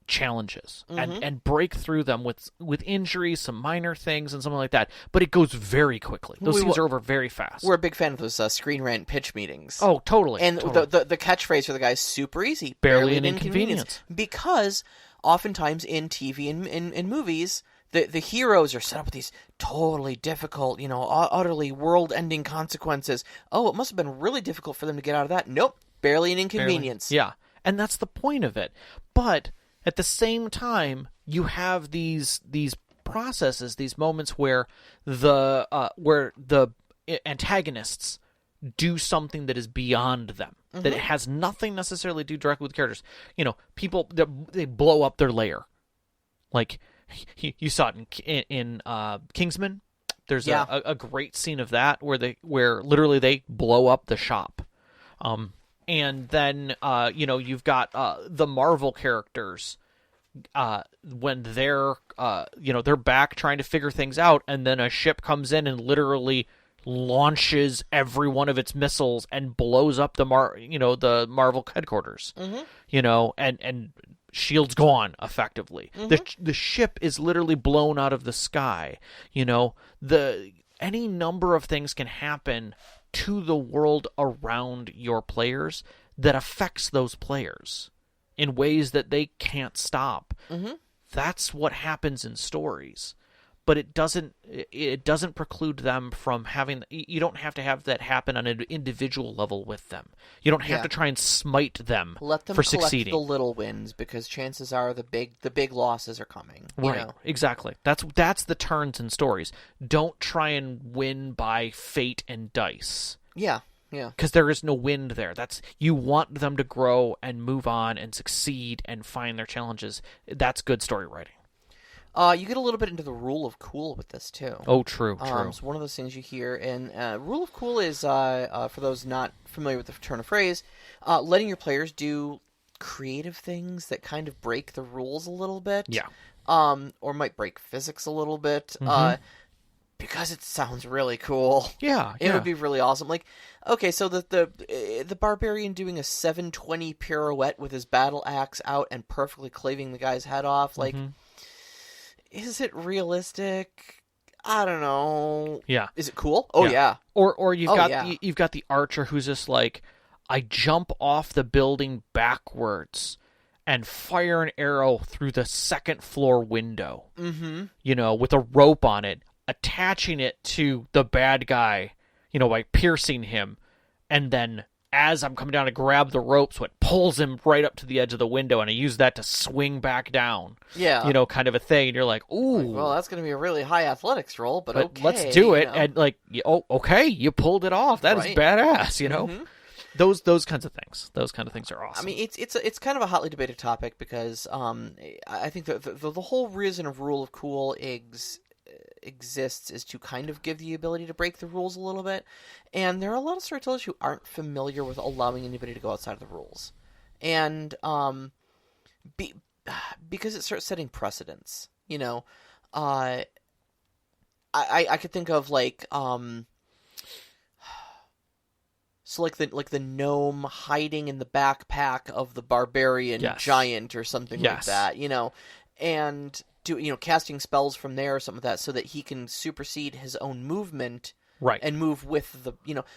challenges and break through them with injuries, some minor things and something like that. But it goes very quickly. Those things are over very fast. We're a big fan of those Screen Rant pitch meetings. Oh, totally. And totally. The catchphase for the guy is super easy. Barely an inconvenience. Because oftentimes in TV and in movies, the heroes are set up with these totally difficult, utterly world-ending consequences. Oh, it must have been really difficult for them to get out of that. Nope, barely an inconvenience. Barely. Yeah, and that's the point of it. But at the same time, you have these processes, these moments where the antagonists do something that is beyond them, that it has nothing necessarily to do directly with characters. People, they blow up their lair. Like, you saw it in Kingsman. There's a great scene of that where literally they blow up the shop. And then, you've got the Marvel characters when they're back trying to figure things out, and then a ship comes in and literally launches every one of its missiles and blows up the Marvel headquarters. And Shield's gone, effectively. The ship is literally blown out of the sky. Any number of things can happen to the world around your players that affects those players in ways that they can't stop. That's what happens in stories. But it doesn't preclude them from having. You don't have to have that happen on an individual level with them. You don't have to try and smite them Let them for collect succeeding. the little wins, because chances are the big losses are coming. Right, exactly. That's the turns in stories. Don't try and win by fate and dice. Yeah. Because there is no wind there. You want them to grow and move on and succeed and find their challenges. That's good story writing. You get a little bit into the rule of cool with this, too. Oh, true. So one of those things you hear, and rule of cool is, for those not familiar with the turn of phrase, letting your players do creative things that kind of break the rules a little bit. Yeah. Or might break physics a little bit. Because it sounds really cool. Yeah. It would be really awesome. Like, okay, so the barbarian doing a 720 pirouette with his battle axe out and perfectly cleaving the guy's head off, like... Is it realistic? I don't know. Yeah. Is it cool? Oh yeah. Or you've got the archer who's just like, I jump off the building backwards and fire an arrow through the second floor window. With a rope on it, attaching it to the bad guy, by piercing him, and then as I'm coming down to grab the rope, so it pulls him right up to the edge of the window, and I use that to swing back down. Yeah. Kind of a thing. And you're like, ooh. Well, that's going to be a really high athletics roll, but okay. Let's do it. And okay, you pulled it off. That is badass, Those kinds of things. Those kind of things are awesome. I mean, it's kind of a hotly debated topic because I think the whole reason of rule of cool exists is to kind of give the ability to break the rules a little bit, and there are a lot of storytellers who aren't familiar with allowing anybody to go outside of the rules, and because it starts setting precedents. I could think of so like the gnome hiding in the backpack of the barbarian giant or something like that, and casting spells from there or something like that, so that he can supersede his own movement, right? And move with the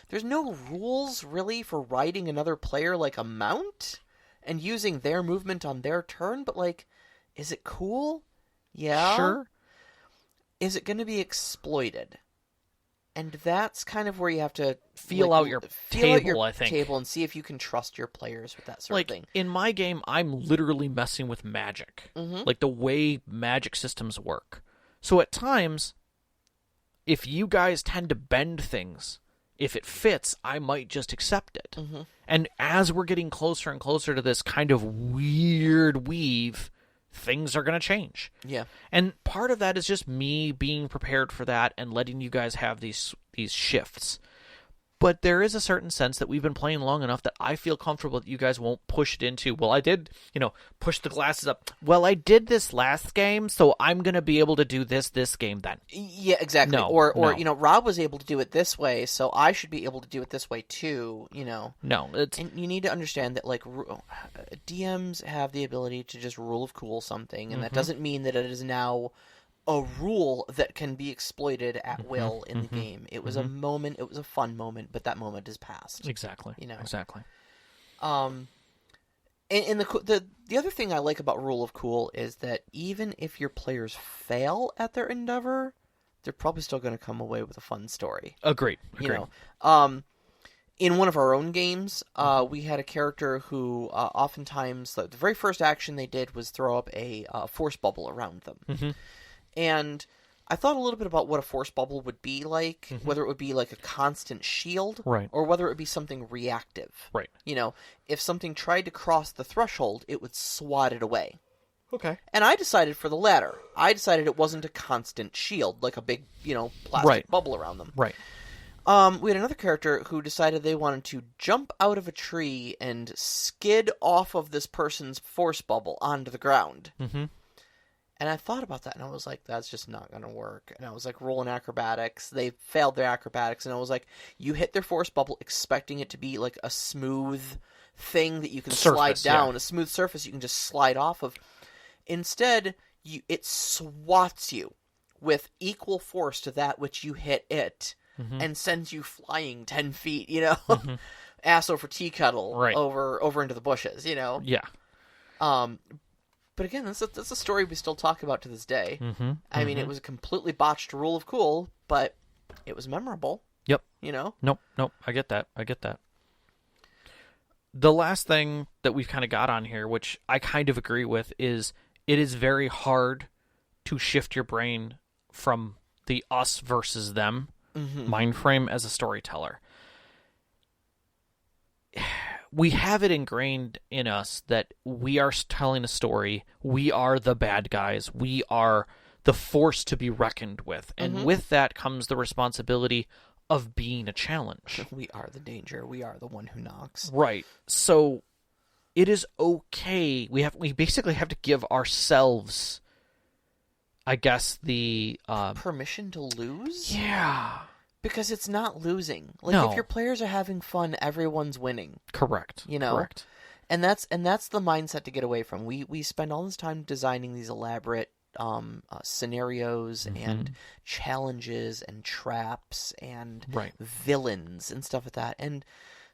There's no rules really for riding another player like a mount and using their movement on their turn, but is it cool? Yeah, sure. Is it going to be exploited? And that's kind of where you have to feel out your table, I think. Table and see if you can trust your players with that sort of thing. In my game, I'm literally messing with magic. Like the way magic systems work. So at times, if you guys tend to bend things, if it fits, I might just accept it. And as we're getting closer and closer to this kind of weird weave, things are going to change. Yeah. And part of that is just me being prepared for that and letting you guys have these shifts. But there is a certain sense that we've been playing long enough that I feel comfortable that you guys won't push it into, well, I did, push the glasses up. Well, I did this last game, so I'm going to be able to do this game then. Yeah, exactly. No, Rob was able to do it this way, so I should be able to do it this way too, No. And you need to understand that, like, DMs have the ability to just rule of cool something, and that doesn't mean that it is now a rule that can be exploited at will in the game. It was a moment, it was a fun moment, but that moment is past. Exactly. Exactly. And the other thing I like about Rule of Cool is that even if your players fail at their endeavor, they're probably still going to come away with a fun story. Agreed. In one of our own games, we had a character who oftentimes, the very first action they did was throw up a force bubble around them. And I thought a little bit about what a force bubble would be like, whether it would be like a constant shield, or whether it would be something reactive. Right. If something tried to cross the threshold, it would swat it away. Okay. And I decided for the latter. I decided it wasn't a constant shield, like a big, plastic bubble around them. Right. We had another character who decided they wanted to jump out of a tree and skid off of this person's force bubble onto the ground. And I thought about that, and I was like, that's just not going to work. And I was like, rolling acrobatics. They failed their acrobatics, and I was like, you hit their force bubble expecting it to be like a smooth thing that you can slide down, a smooth surface you can just slide off of. Instead, it swats you with equal force to that which you hit it, and sends you flying 10 feet, ass over tea kettle, over into the bushes, Yeah. But again, that's a story we still talk about to this day. I mean, it was a completely botched Rule of Cool, but it was memorable. Yep. Nope. I get that. The last thing that we've kind of got on here, which I kind of agree with, is it is very hard to shift your brain from the us versus them mind frame as a storyteller. We have it ingrained in us that we are telling a story. We are the bad guys. We are the force to be reckoned with. And with that comes the responsibility of being a challenge. We are the danger. We are the one who knocks. Right. So it is okay. We basically have to give ourselves, I guess, the permission to lose? Yeah. Because it's not losing. No. If your players are having fun, everyone's winning. Correct. Correct. And that's the mindset to get away from. We spend all this time designing these elaborate scenarios and challenges and traps and villains and stuff like that. And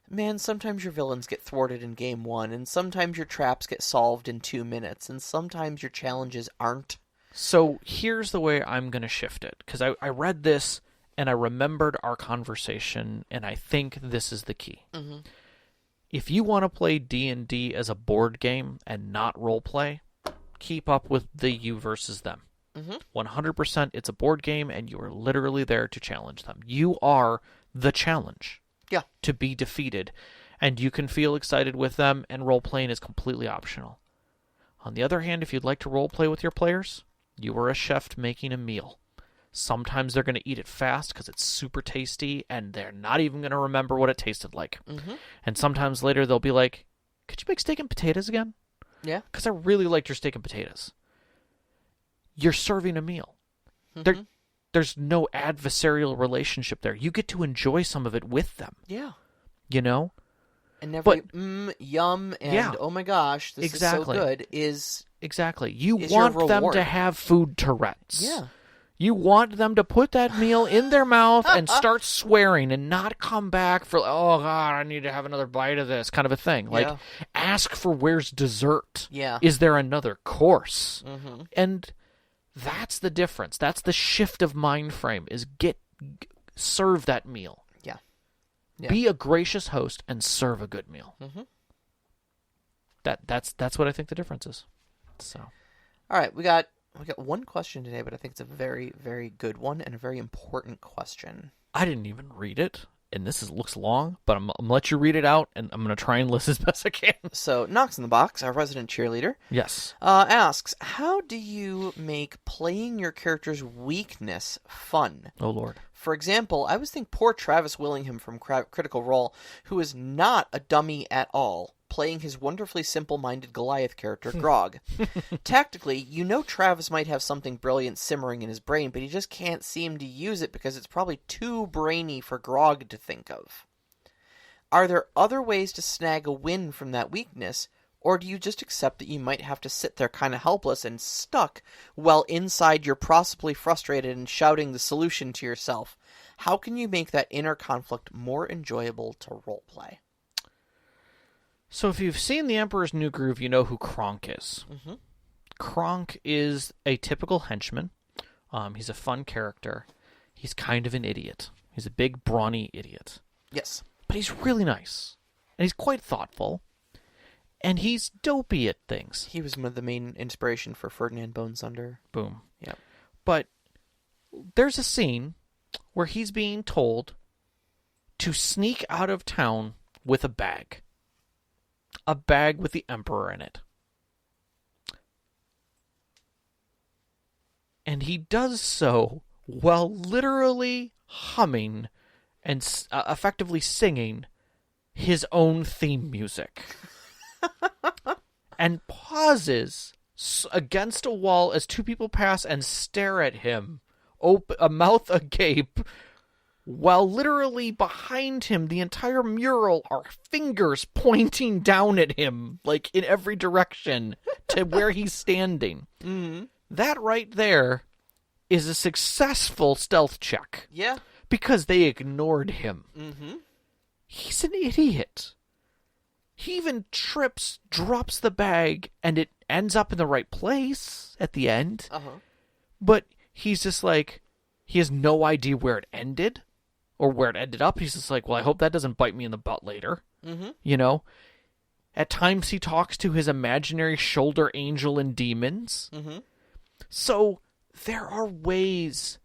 man, sometimes your villains get thwarted in game 1, and sometimes your traps get solved in 2 minutes, and sometimes your challenges aren't. So here's the way I'm going to shift it, because I read this and I remembered our conversation, and I think this is the key. If you want to play D&D as a board game and not roleplay, keep up with the you versus them. 100% it's a board game, and you are literally there to challenge them. You are the challenge to be defeated, and you can feel excited with them, and role-playing is completely optional. On the other hand, if you'd like to role-play with your players, you are a chef making a meal. Sometimes they're going to eat it fast because it's super tasty, and they're not even going to remember what it tasted like. And sometimes later they'll be like, could you make steak and potatoes again? Yeah. Because I really liked your steak and potatoes. You're serving a meal. There's no adversarial relationship there. You get to enjoy some of it with them. Yeah. And never yum, and oh my gosh, this is so good is... Exactly. You want them to have food Tourette's. Yeah. You want them to put that meal in their mouth and start swearing and not come back for, oh, God, I need to have another bite of this kind of a thing. Like, ask for where's dessert. Yeah. Is there another course? And that's the difference. That's the shift of mind frame, is serve that meal. Yeah. Be a gracious host and serve a good meal. Mm-hmm. That's what I think the difference is. So, all right, we got one question today, but I think it's a very, very good one and a very important question. I didn't even read it, and this looks long, but I'm gonna let you read it out, and I'm gonna try and list as best I can. So, Knox in the Box, our resident cheerleader, Yes, asks, how do you make playing your character's weakness fun? Oh Lord. For example, I always think poor Travis Willingham from Critical Role, who is not a dummy at all, playing his wonderfully simple-minded Goliath character, Grog. Tactically, you know Travis might have something brilliant simmering in his brain, but he just can't seem to use it because it's probably too brainy for Grog to think of. Are there other ways to snag a win from that weakness, or do you just accept that you might have to sit there kind of helpless and stuck while inside you're possibly frustrated and shouting the solution to yourself? How can you make that inner conflict more enjoyable to roleplay? So if you've seen The Emperor's New Groove, you know who Kronk is. Mm-hmm. Kronk is a typical henchman. He's a fun character. He's kind of an idiot. He's a big, brawny idiot. Yes. But he's really nice. And he's quite thoughtful. And he's dopey at things. He was one of the main inspiration for Ferdinand Bonesunder. Boom. Yep. But there's a scene where he's being told to sneak out of town with a bag. A bag with the Emperor in it. And he does so while literally humming and effectively singing his own theme music. And pauses against a wall as two people pass and stare at him, a mouth agape, while literally behind him, the entire mural are fingers pointing down at him, like in every direction to where he's standing. Mm-hmm. That right there is a successful stealth check. Yeah. Because they ignored him. Mm-hmm. He's an idiot. He even trips, drops the bag, and it ends up in the right place at the end. Uh-huh. But he's just like, he has no idea where it ended or where it ended up. He's just like, well, I hope that doesn't bite me in the butt later. Mm-hmm. You know? At times he talks to his imaginary shoulder angel and demons. Mm-hmm. So there are ways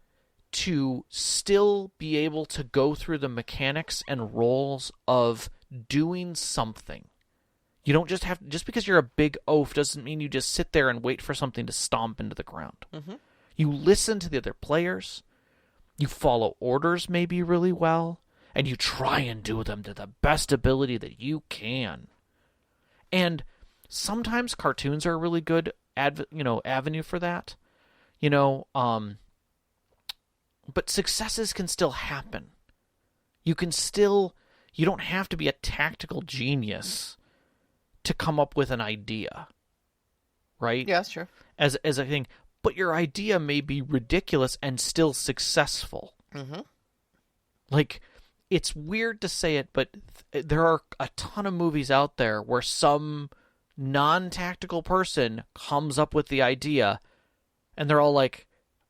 to still be able to go through the mechanics and roles of doing something. You don't just because you're a big oaf doesn't mean you just sit there and wait for something to stomp into the ground. Mm-hmm. You listen to the other players, you follow orders maybe really well, and you try and do them to the best ability that you can. And sometimes cartoons are a really good avenue for that. But successes can still happen. You don't have to be a tactical genius to come up with an idea. Right? Yeah, that's true. As a thing. But your idea may be ridiculous and still successful. Mm-hmm. Like, it's weird to say it, but there are a ton of movies out there where some non-tactical person comes up with the idea, and they're all like,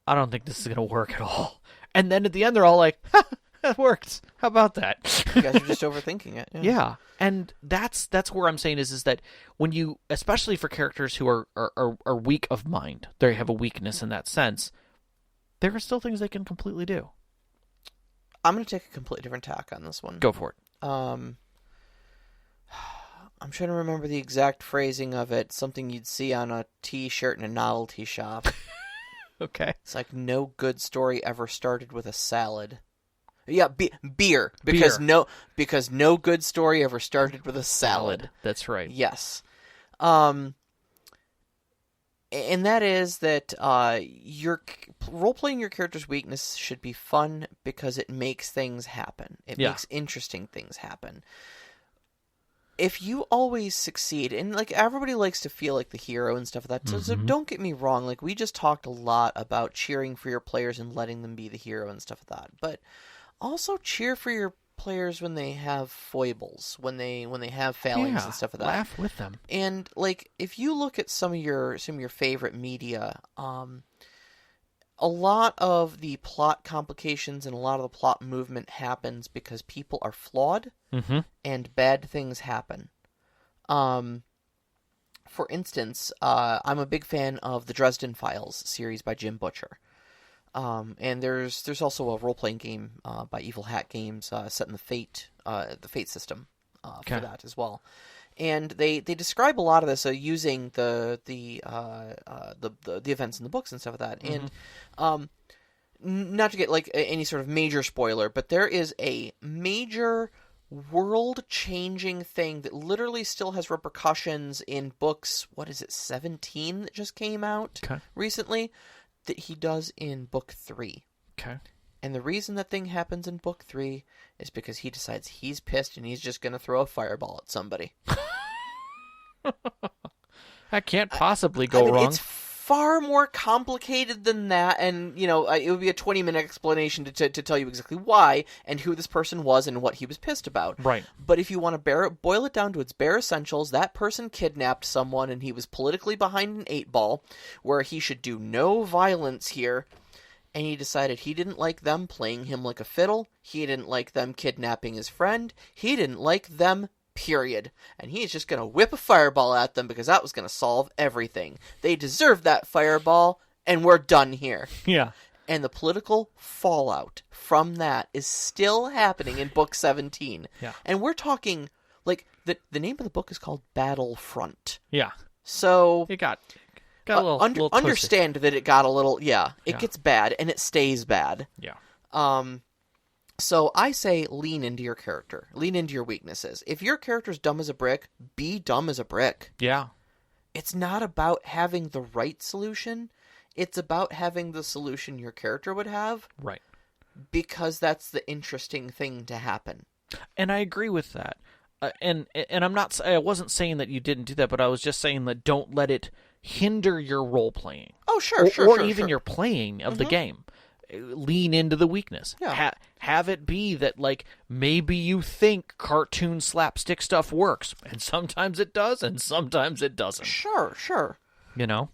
I don't think this is going to work at all. And then at the end, they're all like, ha, that worked. How about that? You guys are just overthinking it. Yeah. Yeah. And that's where I'm saying is that when you, especially for characters who are weak of mind, they have a weakness in that sense, there are still things they can completely do. I'm going to take a completely different tack on this one. Go for it. I'm trying to remember the exact phrasing of it. Something you'd see on a T-shirt in a novelty shop. Okay. It's like, no good story ever started with a salad. Yeah, beer. Because no good story ever started with a salad. That's right. Yes. And that is that your role-playing your character's weakness should be fun because it makes things happen. It makes interesting things happen. If you always succeed, and like everybody likes to feel like the hero and stuff like that, so don't get me wrong, like we just talked a lot about cheering for your players and letting them be the hero and stuff like that, but also cheer for your players when they have foibles, when they have failings and stuff like that. Laugh with them. And like if you look at some of your favorite media, a lot of the plot complications and a lot of the plot movement happens because people are flawed and bad things happen. For instance, I'm a big fan of the Dresden Files series by Jim Butcher. And there's also a role-playing game by Evil Hat Games set in the Fate system for that as well. And they describe a lot of this using the events in the books and stuff like that. And not to get like any sort of major spoiler, but there is a major world-changing thing that literally still has repercussions in books. What is it, 17 that just came out recently? That he does in book 3. Okay. And the reason that thing happens in book 3 is because he decides he's pissed and he's just going to throw a fireball at somebody. That can't possibly go wrong. It's far more complicated than that, and, it would be a 20-minute explanation to tell you exactly why and who this person was and what he was pissed about. Right. But if you want to boil it down to its bare essentials, that person kidnapped someone and he was politically behind an 8-ball where he should do no violence here. And he decided he didn't like them playing him like a fiddle. He didn't like them kidnapping his friend. He didn't like them, period. And he's just going to whip a fireball at them because that was going to solve everything. They deserve that fireball, and we're done here. Yeah. And the political fallout from that is still happening in book 17. Yeah. And we're talking, like, the name of the book is called Battlefront. Yeah. So It got a little understand that it got a little, it gets bad, and it stays bad. Yeah. So I say lean into your character. Lean into your weaknesses. If your character's dumb as a brick, be dumb as a brick. Yeah. It's not about having the right solution. It's about having the solution your character would have. Right. Because that's the interesting thing to happen. And I agree with that. And I wasn't saying that you didn't do that, but I was just saying that don't let it hinder your role playing. Oh, sure. Or even your playing of the game. Lean into the weakness. Yeah. Have it be that, like, maybe you think cartoon slapstick stuff works, and sometimes it does, and sometimes it doesn't. Sure. Now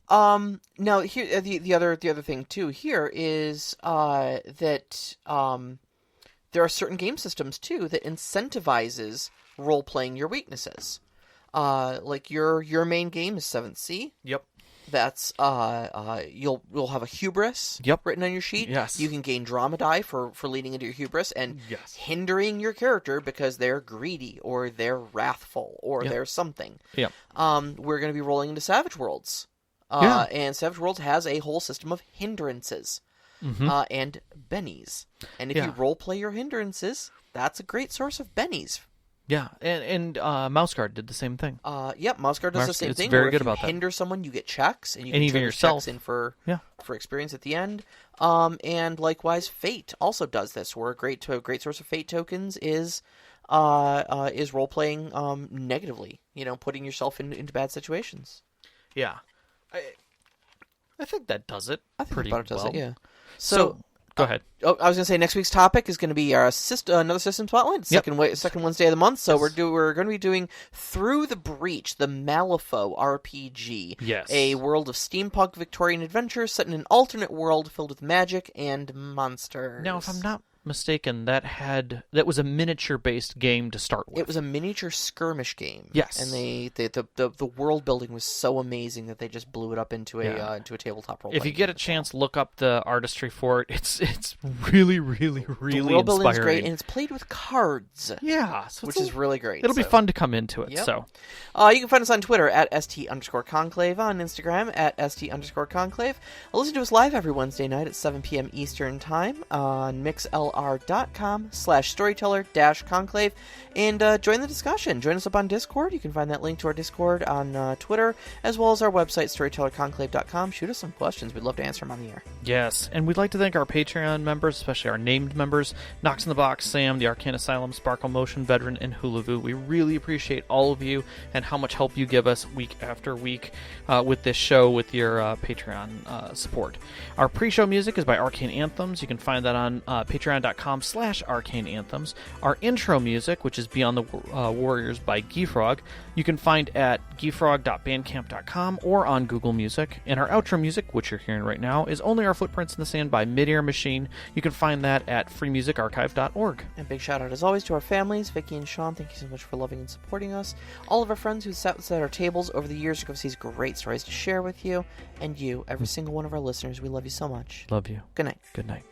here the other thing too here is that there are certain game systems too that incentivizes role playing your weaknesses. Like your main game is 7th Sea. Yep. That's you'll have a hubris written on your sheet. Yes. You can gain drama die for leading into your hubris and hindering your character because they're greedy or they're wrathful or they're something. Yep. We're going to be rolling into Savage Worlds. And Savage Worlds has a whole system of hindrances and bennies. And if you role play your hindrances, that's a great source of bennies. Yeah, and Mouse Guard did the same thing. Mouse Guard does the same thing. Very good about that. If you hinder someone, you get checks, and you can even turn yourself checks in for experience at the end. And likewise, Fate also does this, where a great source of Fate tokens is role playing negatively. Putting yourself into bad situations. Yeah, I think that does it. I think pretty about it does well. it. Yeah. So go ahead. I was going to say next week's topic is going to be our another system spotlight, second Wednesday of the month. So we're going to be doing Through the Breach, the Malifaux RPG. Yes. A world of steampunk Victorian adventure set in an alternate world filled with magic and monsters. Now, if I'm not mistaken, that was a miniature-based game to start with. It was a miniature skirmish game. Yes. And the world building was so amazing that they just blew it up into a tabletop role. If you get a chance, look up the artistry for it. It's really, really, really the world building is great, inspiring. and it's played with cards. Yeah, which is really great. It'll be fun to come into it. Yep. So, you can find us on Twitter at @ST_Conclave, on Instagram at @ST_Conclave. Listen to us live every Wednesday night at 7 p.m. Eastern Time on mixlr.com/storyteller-conclave, and join the discussion. Join us up on Discord. You can find that link to our Discord on Twitter, as well as our website, storytellerconclave.com. Shoot us some questions. We'd love to answer them on the air. yes, and we'd like to thank our Patreon members, especially our named members, Knox in the Box, Sam, the Arcane Asylum, Sparkle Motion Veteran, and Hulavu. We really appreciate all of you and how much help you give us week after week with this show, with your Patreon support. Our pre-show music is by Arcane Anthems. You can find that on Patreon patreon.com/Arcane Anthems. Our intro music, which is Beyond the Warriors by Geefrog, you can find at geefrog.bandcamp.com or on Google Music. And our outro music, which you're hearing right now, is Only Our Footprints in the Sand by Midair Machine. You can find that at freemusicarchive.org. And big shout out, as always, to our families, Vicky and Sean. Thank you so much for loving and supporting us. All of our friends who sat at our tables over the years who give us these great stories to share with you. And you, every single one of our listeners, we love you so much. Love you. Good night. Good night.